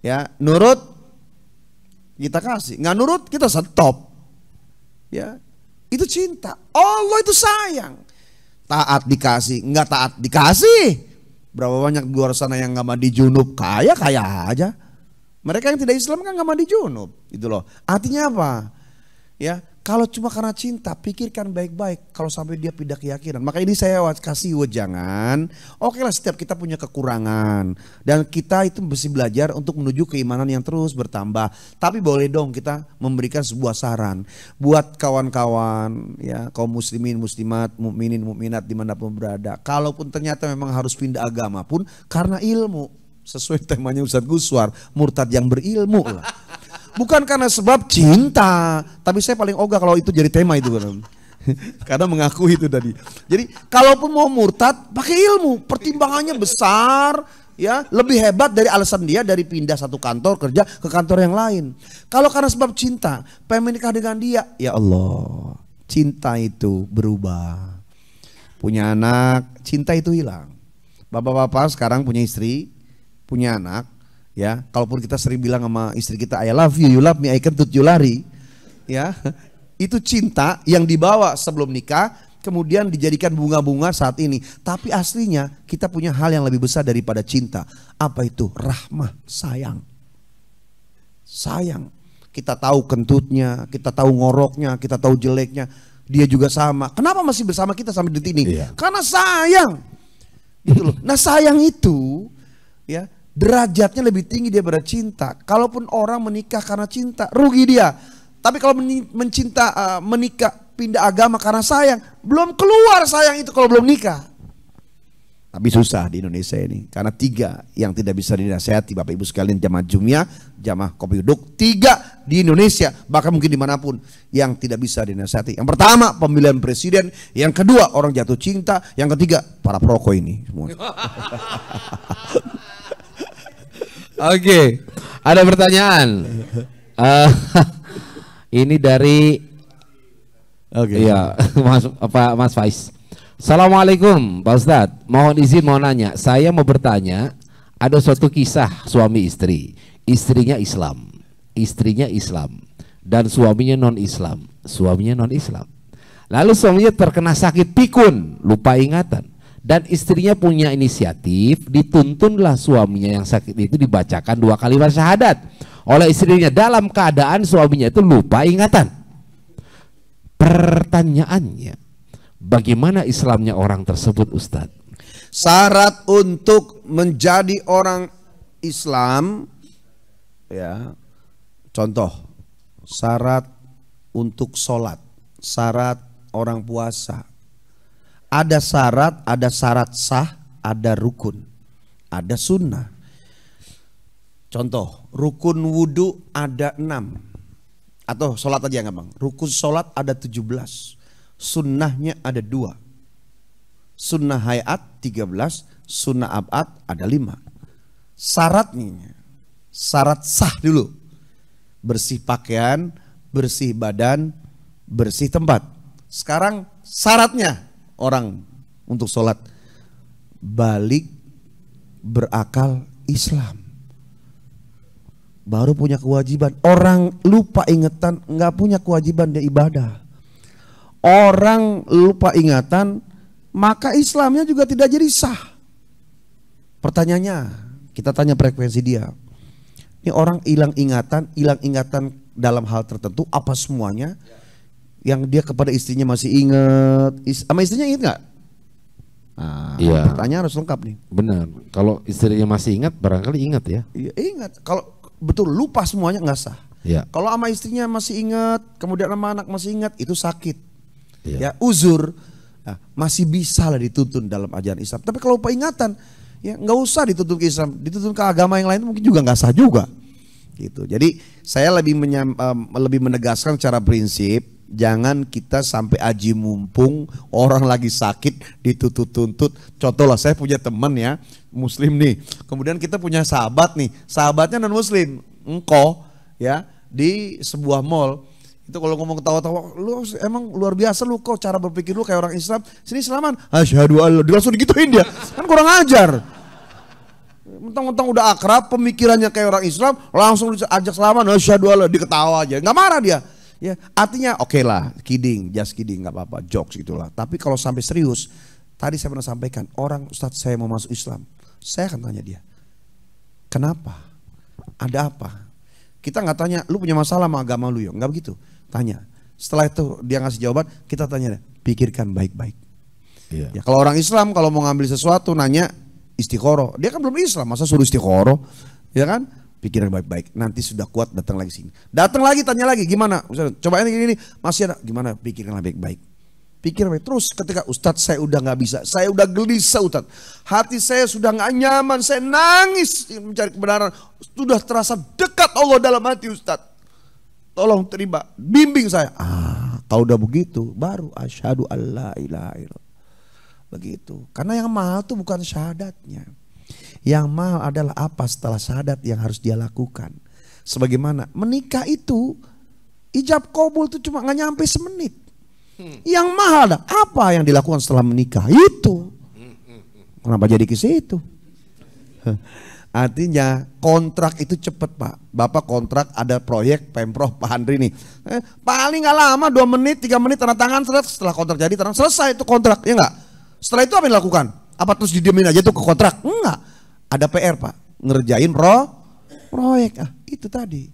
ya, nurut kita kasih, nggak nurut kita stop. Ya, itu cinta. Allah itu sayang. Taat dikasih, nggak taat dikasih. Berapa banyak di luar sana yang nggak mandi junub, kaya aja. Mereka yang tidak Islam kan nggak mandi junub, gitu loh. Artinya apa? Ya, kalau cuma karena cinta, pikirkan baik-baik. Kalau sampai dia pindah keyakinan, maka ini saya kasih wejangan. Oke lah, setiap kita punya kekurangan dan kita itu mesti belajar untuk menuju keimanan yang terus bertambah. Tapi boleh dong kita memberikan sebuah saran buat kawan-kawan, ya, kaum muslimin, muslimat, mukminin, mukminat dimanapun berada. Kalaupun ternyata memang harus pindah agama pun karena ilmu. Sesuai temanya Ustadz Guswar, murtad yang berilmu lah. Bukan karena sebab cinta, tapi saya paling ogah kalau itu jadi tema itu. Karena mengakui itu tadi. Jadi kalaupun mau murtad, pakai ilmu, pertimbangannya besar, ya, lebih hebat dari alasan dia dari pindah satu kantor kerja ke kantor yang lain. Kalau karena sebab cinta, pengen menikah dengan dia, ya Allah, cinta itu berubah. Punya anak, cinta itu hilang. Bapak-bapak sekarang punya istri, punya anak, ya, kalaupun kita sering bilang sama istri kita I love you love me, I can tut you lari, ya, itu cinta yang dibawa sebelum nikah, kemudian dijadikan bunga-bunga saat ini. Tapi aslinya kita punya hal yang lebih besar daripada cinta. Apa itu? Rahmah, sayang. Sayang. Kita tahu kentutnya, kita tahu ngoroknya, kita tahu jeleknya. Dia juga sama. Kenapa masih bersama kita sampai detik ini? Iya. Karena sayang. Gitu loh. Nah, sayang itu, ya, derajatnya lebih tinggi daripada cinta. Kalaupun orang menikah karena cinta, rugi dia. Tapi kalau menikah pindah agama karena sayang, belum keluar sayang itu kalau belum nikah. Tapi susah di Indonesia ini, karena 3 yang tidak bisa dinasihati Bapak Ibu sekalian, jamaah Jumiah, jamaah Kopi Duduk, 3 di Indonesia, bahkan mungkin dimanapun yang tidak bisa dinasihati. Yang pertama pemilihan presiden, yang kedua orang jatuh cinta, yang ketiga para perokok ini semua. Oke, ada pertanyaan. Ini dari, iya, Mas Faiz. Assalamualaikum Pak Ustadz, mohon izin mau nanya. Saya mau bertanya, ada suatu kisah suami istri. Istrinya Islam dan suaminya non Islam. Lalu suaminya terkena sakit pikun, lupa ingatan. Dan istrinya punya inisiatif, dituntunlah suaminya yang sakit itu dibacakan 2 kalimat syahadat oleh istrinya dalam keadaan suaminya itu lupa ingatan. Pertanyaannya, bagaimana Islamnya orang tersebut, Ustadz? Syarat untuk menjadi orang Islam, ya, contoh, syarat untuk sholat, syarat orang puasa. Ada syarat sah, ada rukun, ada sunnah. Contoh, rukun wudhu ada 6. Atau sholat aja nggak bang? Rukun sholat ada 17. Sunnahnya ada 2. Sunnah hayat 13, sunnah abad ada 5. Syaratnya, syarat sah dulu. Bersih pakaian, bersih badan, bersih tempat. Sekarang syaratnya orang untuk sholat, balik, berakal, Islam, baru punya kewajiban. Orang lupa ingatan nggak punya kewajiban dia ibadah. Orang lupa ingatan maka Islamnya juga tidak jadi sah. Pertanyaannya, kita tanya frekuensi dia. Ini orang hilang ingatan dalam hal tertentu apa semuanya? Yang dia kepada istrinya masih ingat, sama istrinya ingat nggak? Nah, Iya. pertanyaan harus lengkap nih. Benar. Kalau istrinya masih ingat, barangkali ingat ya. Iya, ingat. Kalau betul lupa semuanya nggak sah. Ya. Kalau sama istrinya masih ingat, kemudian sama anak masih ingat, itu sakit. Iya. Ya, uzur. Nah, masih bisa lah dituntun dalam ajaran Islam. Tapi kalau lupa ingatan, ya nggak usah dituntun ke Islam, dituntun ke agama yang lain mungkin juga nggak sah juga. Gitu. Jadi saya lebih menegaskan secara prinsip, jangan kita sampai aji mumpung orang lagi sakit dituntut-tuntut. Contoh lah, saya punya teman ya Muslim nih, kemudian kita punya sahabat nih, sahabatnya non Muslim, engkau ya di sebuah mall. Itu kalau ngomong ketawa-tawa, lu emang luar biasa lu, kok cara berpikir lu kayak orang Islam. Sini Islaman, asyhadu alla, langsung digituin dia. Kan kurang ajar. Mentang-mentang udah akrab, pemikirannya kayak orang Islam, langsung ajak salaman, asyhadu alla, diketawa aja. Enggak marah dia. Ya, artinya oke lah, kidding, just kidding, enggak apa-apa, jokes gitulah. Tapi kalau sampai serius, tadi saya pernah sampaikan, orang Ustadz saya mau masuk Islam. Saya akan tanya dia, kenapa? Ada apa? Kita nggak tanya, lu punya masalah sama agama lu ya? Nggak begitu. Tanya. Setelah itu dia ngasih jawaban, kita tanya, pikirkan baik-baik. Iya. Ya kalau orang Islam kalau mau ngambil sesuatu nanya istiqoroh. Dia kan belum Islam, masa suruh istiqoroh? Ya kan? Pikiran baik-baik. Nanti sudah kuat datang lagi sini. Datang lagi tanya lagi gimana? Coba ini masih ada gimana? Pikirkan baik-baik. Pikir baik terus. Ketika Ustadz saya udah nggak bisa, saya udah gelisah Ustadz. Hati saya sudah nggak nyaman, saya nangis mencari kebenaran. Sudah terasa dekat Allah dalam hati Ustadz. Tolong terima, bimbing saya. Kalau udah begitu, baru asyhadu alla ilaha illallah. Begitu. Karena yang mahal itu bukan syahadatnya. Yang mahal adalah apa setelah syahadat yang harus dia lakukan. Sebagaimana menikah itu, ijab kabul itu cuma nggak nyampe semenit. Yang mahal adalah apa yang dilakukan setelah menikah itu. Kenapa jadi ke situ? Artinya kontrak itu cepet Pak. Bapak kontrak ada proyek Pemprov Pak Andri nih. Paling gak lama 2 menit 3 menit tanda tangan, setelah kontrak jadi tanda selesai itu kontrak, ya enggak? Setelah itu apa yang dilakukan? Apa terus didiemin aja tuh ke kontrak? Enggak. Ada PR Pak. Ngerjain proyek. Itu tadi.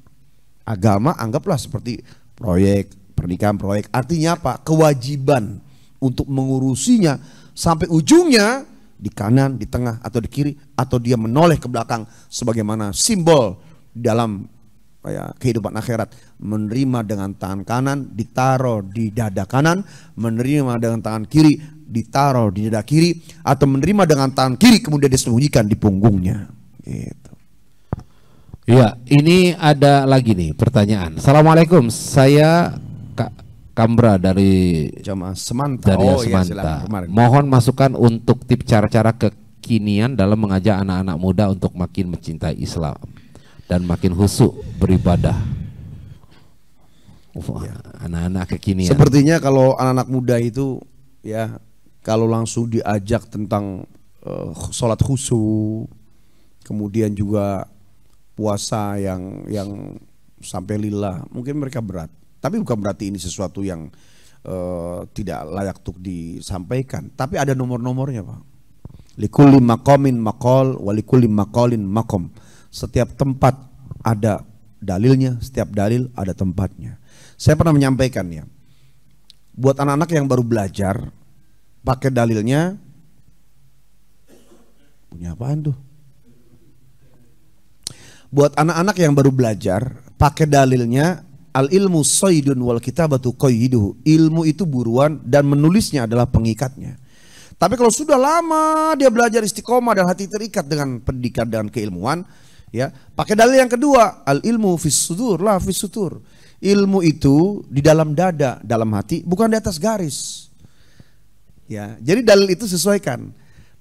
Agama anggaplah seperti proyek, pernikahan proyek. Artinya apa? Kewajiban untuk mengurusinya sampai ujungnya. Di kanan, di tengah, atau di kiri, atau dia menoleh ke belakang sebagaimana simbol dalam kehidupan akhirat. Menerima dengan tangan kanan ditaruh di dada kanan, menerima dengan tangan kiri ditaruh di dada kiri, atau menerima dengan tangan kiri kemudian disembunyikan di punggungnya. Gitu. Ya, ini ada lagi nih pertanyaan. Assalamualaikum, saya Kambra dari Jamaah Semanta. Semanta. Mohon masukan untuk tips cara-cara kekinian dalam mengajak anak-anak muda untuk makin mencintai Islam dan makin khusyuk beribadah. Anak-anak kekinian. Sepertinya kalau anak-anak muda itu ya kalau langsung diajak tentang sholat khusyuk, kemudian juga puasa yang sampai lillah, mungkin mereka berat. Tapi bukan berarti ini sesuatu yang tidak layak untuk disampaikan. Tapi ada nomor-nomornya Pak. Likulli maqamin maqal wa likulli maqalin maqam. Setiap tempat ada dalilnya, setiap dalil ada tempatnya. Saya pernah menyampaikan ya, buat anak-anak yang baru belajar, pakai dalilnya, punya apaan tuh? Buat anak-anak yang baru belajar, pakai dalilnya, al ilmu saydun wal kitabatu qayyiduhu. Ilmu itu buruan dan menulisnya adalah pengikatnya. Tapi kalau sudah lama dia belajar istiqomah dan hati terikat dengan pendidikan dan keilmuan, ya, pakai dalil yang kedua, al ilmu fis sudur la fis sutur. Ilmu itu di dalam dada, dalam hati, bukan di atas garis. Ya, jadi dalil itu sesuaikan.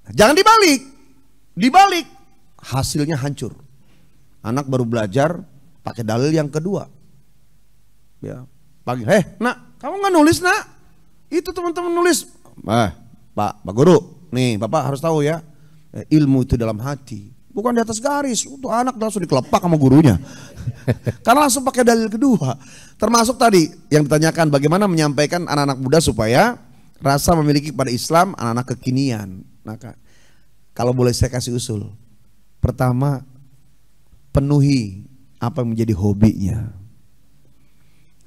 Jangan dibalik. Dibalik hasilnya hancur. Anak baru belajar pakai dalil yang kedua. Ya, pagi, nak, kamu nggak nulis nak? Itu teman-teman nulis. Pak Guru, nih Bapak harus tahu ya, ilmu itu dalam hati, bukan di atas garis. Untuk anak langsung dikelepak sama gurunya, karena langsung pakai dalil kedua. Termasuk tadi yang ditanyakan, bagaimana menyampaikan anak-anak muda supaya rasa memiliki pada Islam anak-anak kekinian. Maka kalau boleh saya kasih usul, Pertama, penuhi apa yang menjadi hobinya.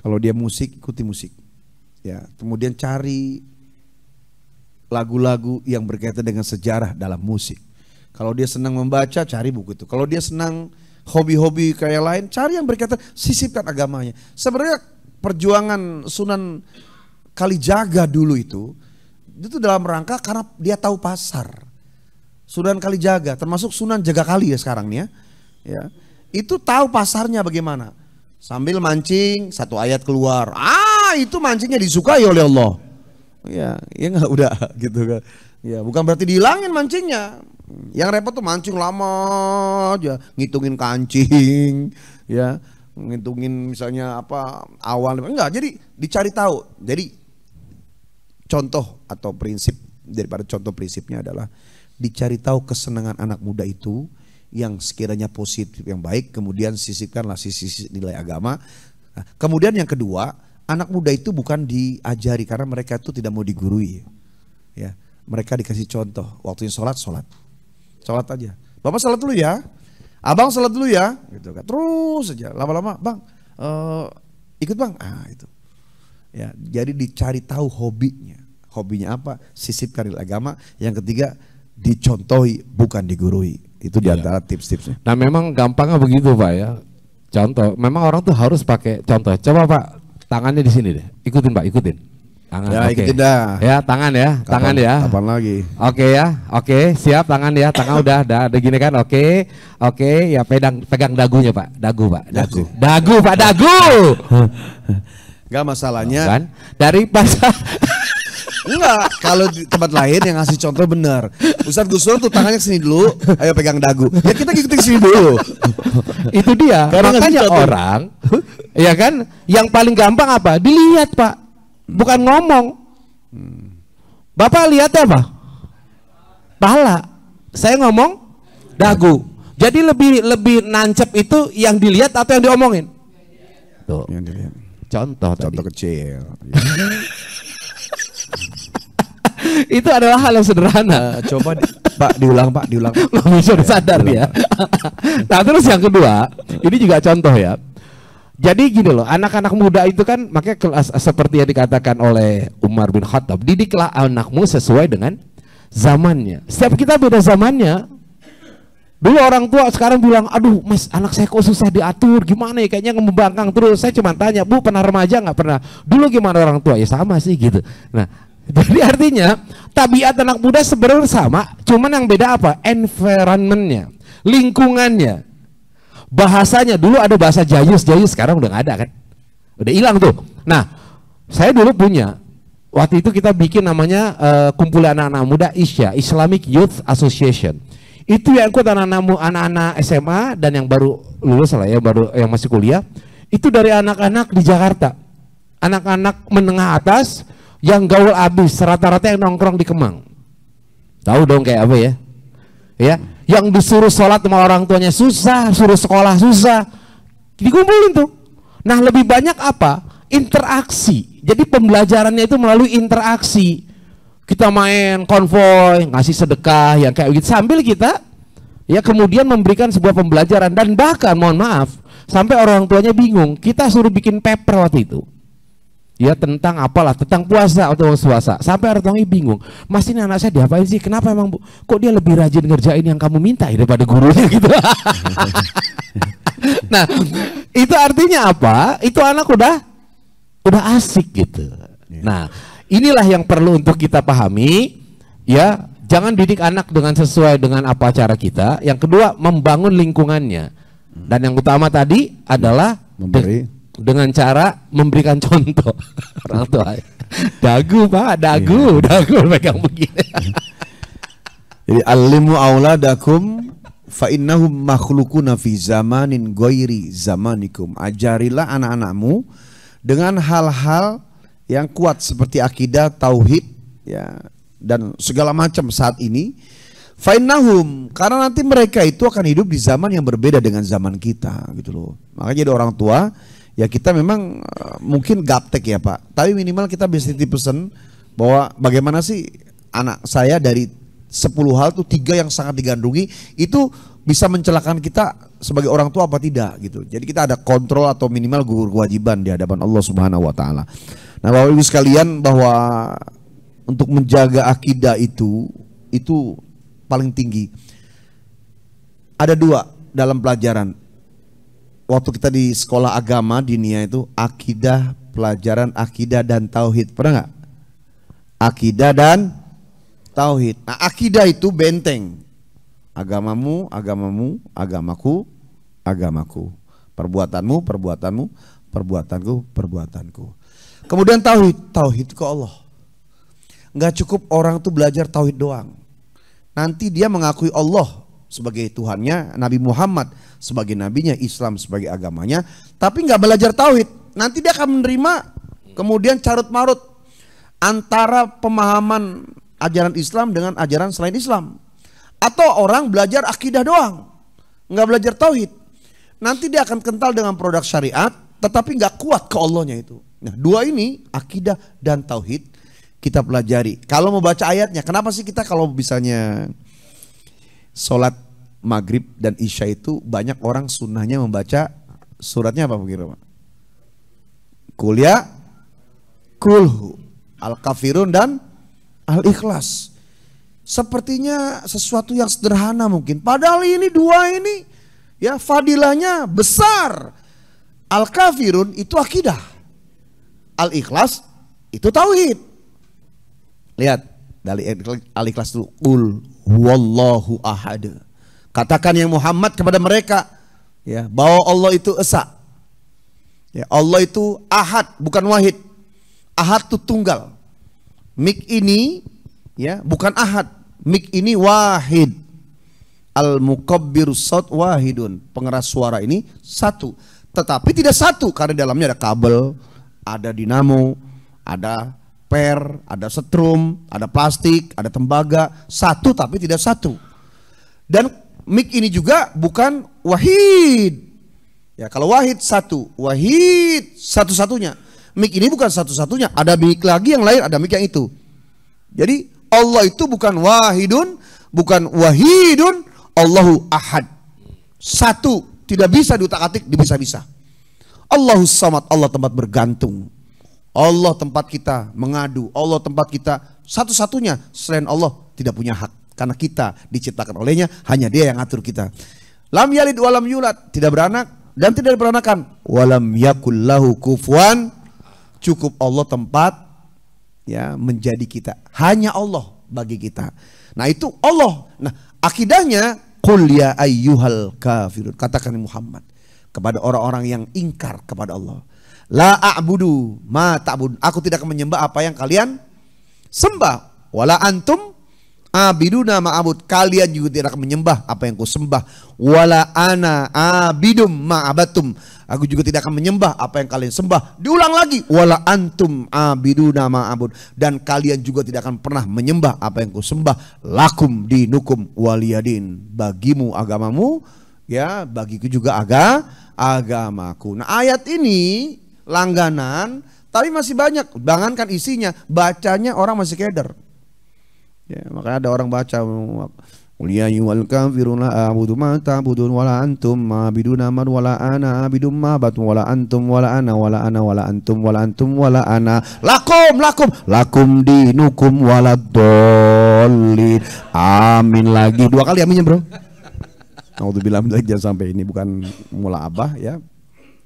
Kalau dia musik, ikuti musik. Ya, kemudian cari lagu-lagu yang berkaitan dengan sejarah dalam musik. Kalau dia senang membaca, cari buku itu. Kalau dia senang hobi-hobi kayak lain, cari yang berkaitan, sisipkan agamanya. Sebenarnya perjuangan Sunan Kalijaga dulu itu dalam rangka karena dia tahu pasar. Sunan Kalijaga, termasuk Sunan Jagakali ya sekarang nih ya, itu tahu pasarnya bagaimana. Sambil mancing, satu ayat keluar, itu mancingnya disukai oleh Allah. Ya nggak udah gitu kan. Ya bukan berarti dihilangin mancingnya. Yang repot tuh mancing lama aja, ngitungin kancing, ya, ngitungin misalnya apa awan, enggak. Jadi dicari tahu. Jadi contoh atau prinsip daripada contoh prinsipnya adalah dicari tahu kesenangan anak muda itu yang sekiranya positif yang baik, kemudian sisipkanlah sisi nilai agama. Nah, kemudian yang kedua, anak muda itu bukan diajari karena mereka itu tidak mau digurui, ya. Mereka dikasih contoh, waktunya sholat aja. Bapak sholat dulu ya, abang sholat dulu ya, gitu kan. Terus saja, lama-lama bang, ikut bang, itu. Ya, jadi dicari tahu hobinya apa, sisipkan nilai agama. Yang ketiga, dicontohi bukan digurui. Itu diantara tips-tipsnya. Nah memang gampangnya begitu Pak ya. Contoh, memang orang tuh harus pakai contoh. Coba Pak, tangannya di sini deh. Ikutin Pak, ikutin. Tangan, ya ikutin dah. Ya tangan ya, tangan ya. Kapan lagi? Oke ya, oke siap tangan ya. Tangan udah gini kan, oke ya pegang dagunya Pak, dagu Pak, dagu Pak, dagu. Gak masalahnya. Kan? Dari pas enggak, kalau di tempat lain yang ngasih contoh bener. Ustadz Gusur tuh tangannya kesini dulu, ayo pegang dagu. Ya kita ikutin kesini dulu. Itu dia. Karena makanya orang, ya kan, yang paling gampang apa? Dilihat Pak, bukan ngomong. Bapak lihat apa? Pahala. Saya ngomong dagu. Jadi lebih nancep itu yang dilihat atau yang diomongin? Tuh. Yang dilihat. Contoh kecil. Itu adalah hal yang sederhana. Coba Pak diulang. Nggak bisa sadar ya. Nah terus yang kedua, ini juga contoh ya. Jadi gini loh, anak-anak muda itu kan makanya seperti yang dikatakan oleh Umar bin Khattab, didiklah anakmu sesuai dengan zamannya. Setiap kita beda zamannya. Dulu orang tua sekarang bilang, aduh mas anak saya kok susah diatur, gimana ya, kayaknya membangkang terus. Saya cuma tanya, bu pernah remaja nggak? Pernah. Dulu gimana orang tua? Ya sama sih gitu. Nah jadi artinya tabiat anak muda sebenarnya sama, cuman yang beda apa? Environmentnya, lingkungannya, bahasanya. Dulu ada bahasa Jayus, sekarang udah nggak ada kan? Udah hilang tuh. Nah saya dulu punya, waktu itu kita bikin namanya kumpulan anak-anak muda ISYA, Islamic Youth Association. Itu yang ikut anak-anak SMA dan yang baru lulus lah ya, yang masih kuliah. Itu dari anak-anak di Jakarta, anak-anak menengah atas yang gaul abis, rata-rata yang nongkrong di Kemang. Tahu dong kayak apa ya? Ya, yang disuruh sholat sama orang tuanya susah, suruh sekolah susah, dikumpulin tuh. Nah lebih banyak apa? Interaksi. Jadi pembelajarannya itu melalui interaksi. Kita main konvoy, ngasih sedekah yang kayak gitu sambil kita ya kemudian memberikan sebuah pembelajaran. Dan bahkan mohon maaf sampai orang tuanya bingung, kita suruh bikin paper waktu itu ya tentang apalah, tentang puasa atau puasa, sampai orang tuanya bingung, mas ini anak saya diapain sih, kenapa emang bu, kok dia lebih rajin ngerjain yang kamu minta daripada gurunya gitu. Nah itu artinya apa? Itu anak udah asik gitu. Nah inilah yang perlu untuk kita pahami ya, jangan didik anak dengan sesuai dengan apa cara kita. Yang kedua, membangun lingkungannya. Dan yang utama tadi adalah dengan cara memberikan contoh. Orang tua dagu Pak, dagu pegang begini. Jadi alimu auladakum fa innahum makhlukuna fi zamanin ghairi zamanikum. Ajarilah anak-anakmu dengan hal-hal yang kuat seperti akidah, tauhid ya, dan segala macam saat ini. Fa'innahum, karena nanti mereka itu akan hidup di zaman yang berbeda dengan zaman kita gitu loh. Makanya jadi orang tua ya kita memang mungkin gaptek ya Pak, tapi minimal kita bisa titip pesan bahwa bagaimana sih anak saya dari 10 hal tuh 3 yang sangat digandrungi itu bisa mencelakakan kita sebagai orang tua apa tidak gitu. Jadi kita ada kontrol atau minimal gugur kewajiban di hadapan Allah Subhanahu wa taala. Nah, Bapak Ibu sekalian, bahwa untuk menjaga akidah itu paling tinggi. Ada 2 dalam pelajaran. Waktu kita di sekolah agama dinia itu akidah, pelajaran akidah dan tauhid. Pernah nggak? Akidah dan tauhid. Nah, akidah itu benteng. Agamamu, agamamu, agamaku, agamaku. Perbuatanmu, perbuatanmu, perbuatanku, perbuatanku. Kemudian tauhid, tauhid ke Allah. Nggak cukup orang tuh belajar tauhid doang. Nanti dia mengakui Allah sebagai Tuhannya, Nabi Muhammad sebagai nabinya, Islam sebagai agamanya, tapi nggak belajar tauhid. Nanti dia akan menerima kemudian carut marut antara pemahaman ajaran Islam dengan ajaran selain Islam. Atau orang belajar akidah doang, nggak belajar tauhid. Nanti dia akan kental dengan produk syariat, tetapi nggak kuat ke Allahnya itu. Nah, 2 ini, akidah dan tauhid, kita pelajari. Kalau mau baca ayatnya, kenapa sih kita kalau misalnya sholat maghrib dan isya itu banyak orang sunnahnya membaca suratnya apa kira-kira? Qul ya, Kulhu, Al-Kafirun dan Al-Ikhlas. Sepertinya sesuatu yang sederhana mungkin. Padahal ini 2 ini ya fadilahnya besar. Al-Kafirun itu akidah. Al-Ikhlas itu tauhid. Lihat dari Al-Ikhlas itu, Qul huwallahu ahad. Katakan yang Muhammad kepada mereka ya, bahwa Allah itu esa. Ya, Allah itu ahad, bukan wahid. Ahad itu tunggal. Mik ini ya bukan ahad, mik ini wahid. Al-mukabbir sawt wahidun, pengeras suara ini satu, tetapi tidak satu karena dalamnya ada kabel, ada dinamo, ada per, ada setrum, ada plastik, ada tembaga, satu tapi tidak satu. Dan mik ini juga bukan wahid. Ya, kalau wahid satu, wahid satu-satunya. Mik ini bukan satu-satunya, ada mik lagi yang lain, ada mik yang itu. Jadi Allah itu bukan wahidun, bukan wahidun, Allahu ahad. Satu, tidak bisa diutak-atik, bisa-bisa. Allahus samad, Allah tempat bergantung. Allah tempat kita mengadu, Allah tempat kita satu-satunya, selain Allah tidak punya hak. Karena kita diciptakan olehnya, hanya dia yang ngatur kita. Lam yalid walam yulad, tidak beranak dan tidak diperanakan. Walam yakul lahu kufuwan, cukup Allah tempat ya menjadi kita. Hanya Allah bagi kita. Nah itu Allah. Nah akidahnya, qul ya ayyuhal kafirun, katakan Muhammad kepada orang-orang yang ingkar kepada Allah. La a'budu ma ta'budun, aku tidak akan menyembah apa yang kalian sembah. Wala antum abiduna ma'abud, kalian juga tidak akan menyembah apa yang ku sembah. Wala ana abidum ma'abatum, aku juga tidak akan menyembah apa yang kalian sembah. Diulang lagi, wala antum abiduna ma'abud, dan kalian juga tidak akan pernah menyembah apa yang ku sembah. Lakum dinukum waliyadin, bagimu agamamu, ya bagiku juga agamaku. Nah ayat ini langganan, tapi masih banyak. Jangankan isinya, bacanya orang masih keder. Ya, makanya ada orang baca, qul ya ayyuhal kafirun la a'budu ma ta'budun wala antum ma'buduna ma wala ana a'budu ma batun wala antum wala ana wala ana wala antum wala antum wala ana lakum dinukum waladdallin. Amin lagi 2 kali aminnya bro. Alhamdulillah, jangan sampai ini bukan mula abah ya.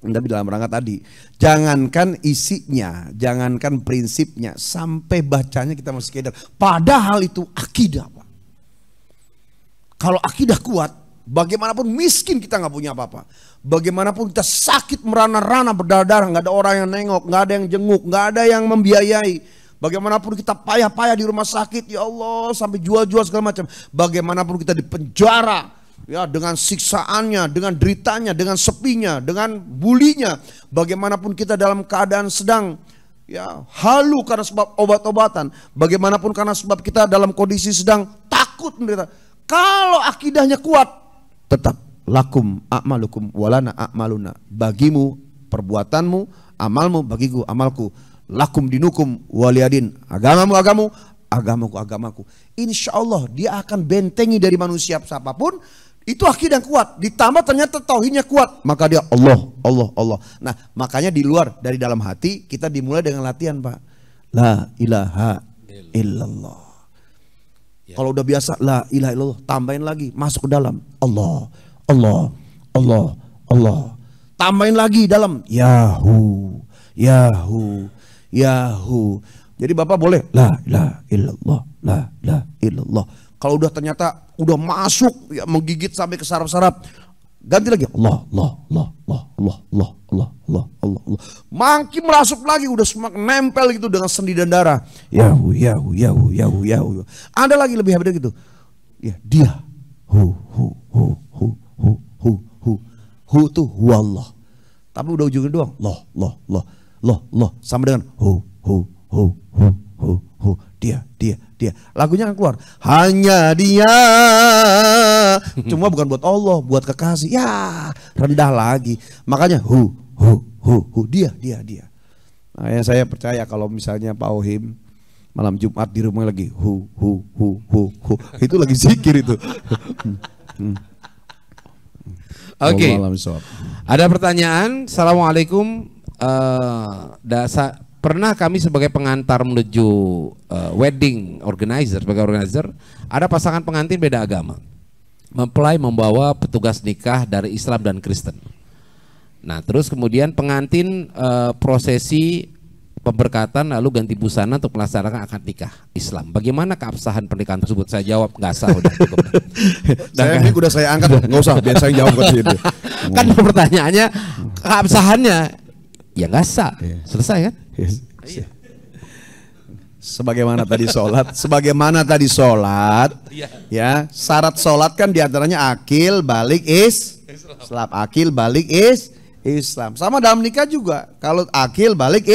Tapi dalam rangka tadi, jangankan isinya, jangankan prinsipnya, sampai bacanya kita masih keder. Padahal itu akidah, Pak. Kalau akidah kuat, bagaimanapun miskin kita nggak punya apa-apa. Bagaimanapun kita sakit merana-rana berdarah-darah, nggak ada orang yang nengok, nggak ada yang jenguk, nggak ada yang membiayai. Bagaimanapun kita payah-payah di rumah sakit, ya Allah, sampai jual-jual segala macam. Bagaimanapun kita di penjara, ya dengan siksaannya, dengan deritanya, dengan sepinya, dengan bulinya. Bagaimanapun kita dalam keadaan sedang ya halu karena sebab obat-obatan. Bagaimanapun karena sebab kita dalam kondisi sedang takut menderita. Kalau akidahnya kuat, tetap lakum a'malukum walana a'maluna. Bagimu perbuatanmu, amalmu, bagiku amalku. Lakum dinukum waliyadin, agamamu, agamaku. Insya Allah dia akan bentengi dari manusia siapapun. Itu akidah yang kuat, ditambah ternyata tauhidnya kuat, maka dia Allah, Allah, Allah. Nah, makanya di luar dari dalam hati kita dimulai dengan latihan, Pak. La ilaha illallah. Kalau udah biasa la ilaha illallah, tambahin lagi, masuk ke dalam Allah, Allah, Allah, Allah. Tambahin lagi dalam Yahu, Yahu, Yahu. Jadi Bapak boleh la ilaha illallah, la ilaha illallah. Kalau udah ternyata udah masuk ya, menggigit sampai ke saraf-saraf, ganti lagi Allah, Allah, Allah, Allah, Allah, Allah, Allah, Allah, Allah, Allah. Makin merasuk lagi, udah semakin nempel gitu dengan sendi dan darah. Yahu, Yahu, Yahu, Yahu, Yahu. Ada lagi lebih hebat gitu. Ya, dia. Hu itu huwallah. Tapi udah ujungnya doang. Loh, sama dengan hu. Dia. Lagunya kan keluar. Hanya dia. Cuma bukan buat Allah, buat kekasih. Ya, rendah lagi. Makanya dia. Nah, ya saya percaya kalau misalnya Pak Ohim malam Jumat di rumah lagi itu lagi zikir itu. Oke. Ada pertanyaan. Assalamualaikum. Pernah kami sebagai pengantar menuju wedding organizer, sebagai organizer, ada pasangan pengantin beda agama, mempelai membawa petugas nikah dari Islam dan Kristen. Nah, terus kemudian pengantin prosesi pemberkatan lalu ganti busana untuk melaksanakan akad nikah Islam. Bagaimana keabsahan pernikahan tersebut? Saya jawab nggak sah, udah cukup. Saya ini udah saya angkat, nggak usah, biar saya jawab ke situ. Kan pertanyaannya keabsahannya, ya nggak sah, selesai kan? Sebagaimana tadi sholat, ya syarat sholat kan diantaranya akil balik Islam, akil balik Islam. Sama dalam nikah juga, kalau akil balik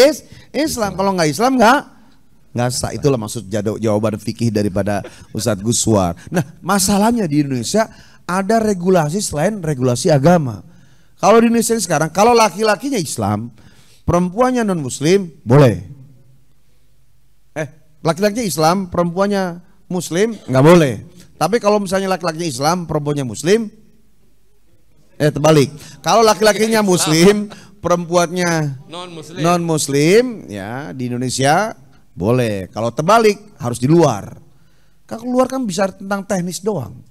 Islam, kalau nggak Islam nggak sah. Itulah maksud jawaban fikih daripada Ustadz Guswar. Nah, masalahnya di Indonesia ada regulasi selain regulasi agama. Kalau di Indonesia sekarang, kalau laki-lakinya Islam, perempuannya non Muslim boleh. Laki-lakinya Islam, perempuannya Muslim nggak boleh. Tapi kalau misalnya laki-lakinya Islam, perempuannya Muslim, terbalik. Kalau laki-lakinya Muslim, perempuannya non Muslim, ya di Indonesia boleh. Kalau terbalik harus di luar. Kalau keluar kan bisa tentang teknis doang.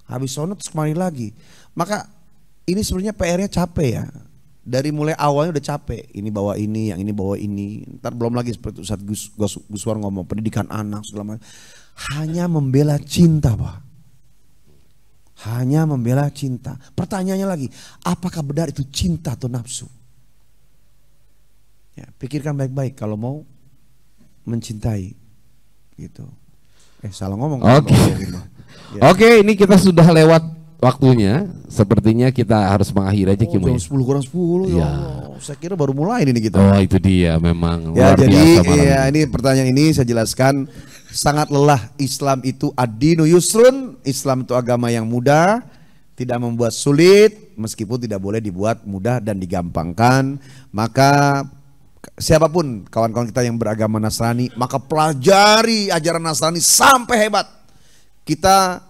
Habis sono terus kembali lagi. Maka ini sebenarnya PR-nya capek ya. Dari mulai awalnya udah capek, ini bawa ini, yang ini bawa ini. Ntar belum lagi seperti Ustadz Guswar ngomong pendidikan anak segala macam. Hanya membela cinta, Pak. Hanya membela cinta. Pertanyaannya lagi, apakah benar itu cinta atau nafsu? Ya, pikirkan baik-baik kalau mau mencintai, gitu. Salah ngomong. Oke. Oke, ini kita sudah lewat waktunya, sepertinya kita harus mengakhiri aja. Jam 10 kurang 10 ya. Saya kira baru mulai ini kita. Oh, itu dia memang ya, luar jadi biasa malam ini pertanyaan ini saya jelaskan, sangat lelah. Islam itu ad-dinu yusrun, Islam itu agama yang mudah, tidak membuat sulit, meskipun tidak boleh dibuat mudah dan digampangkan. Maka siapapun kawan-kawan kita yang beragama Nasrani, maka pelajari ajaran Nasrani sampai hebat. Kita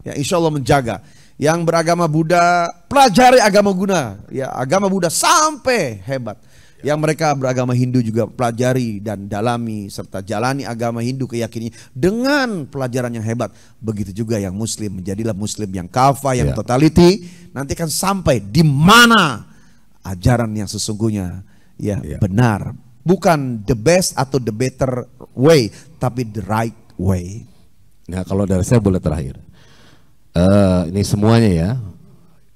ya insya Allah menjaga. Yang beragama Buddha, pelajari agama Buddha, ya agama Buddha sampai hebat. Yang mereka beragama Hindu juga pelajari dan dalami serta jalani agama Hindu keyakinannya dengan pelajaran yang hebat. Begitu juga yang Muslim, menjadilah Muslim yang kafah, yang totality. Nanti kan sampai di mana ajaran yang sesungguhnya benar, bukan the best atau the better way, tapi the right way. Nah, kalau dari saya boleh terakhir. Ini semuanya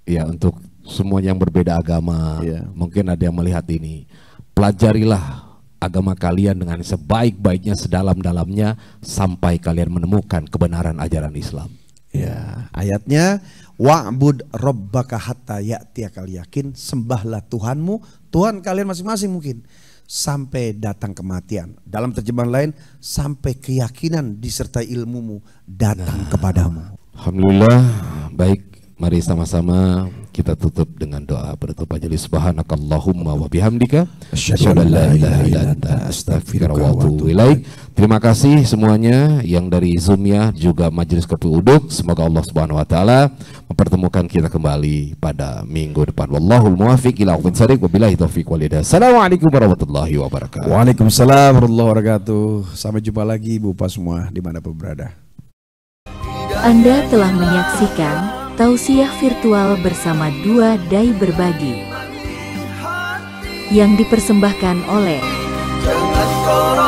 ya untuk semua yang berbeda agama, mungkin ada yang melihat ini, pelajarilah agama kalian dengan sebaik-baiknya, sedalam-dalamnya, sampai kalian menemukan kebenaran ajaran Islam. Ya, ayatnya wa'bud rabbaka hatta ya'tiyakal yakin, sembahlah Tuhanmu, Tuhan kalian masing-masing mungkin, sampai datang kematian. Dalam terjemahan lain, sampai keyakinan disertai ilmumu datang kepadamu. Alhamdulillah, baik Mari sama-sama kita tutup dengan doa penutup majelis. Subhanakallahumma wa bihamdika asyhadu an la ilaha illa anta astaghfiruka wa atubu ilaik. Terima kasih semuanya yang dari Zoom ya, juga majelis kopi uduk. Semoga Allah Subhanahu wa taala mempertemukan kita kembali pada minggu depan. Wallahul muwaffiq ila aqwamit thoriq, wabillahi taufiq wal hidayah. Assalamualaikum warahmatullahi wabarakatuh. Waalaikumsalam warahmatullahi wabarakatuh. Sampai jumpa lagi Bupa semua dimanapun berada. Anda telah menyaksikan tausiah virtual bersama Dua Dai Berbagi yang dipersembahkan oleh Jangan kau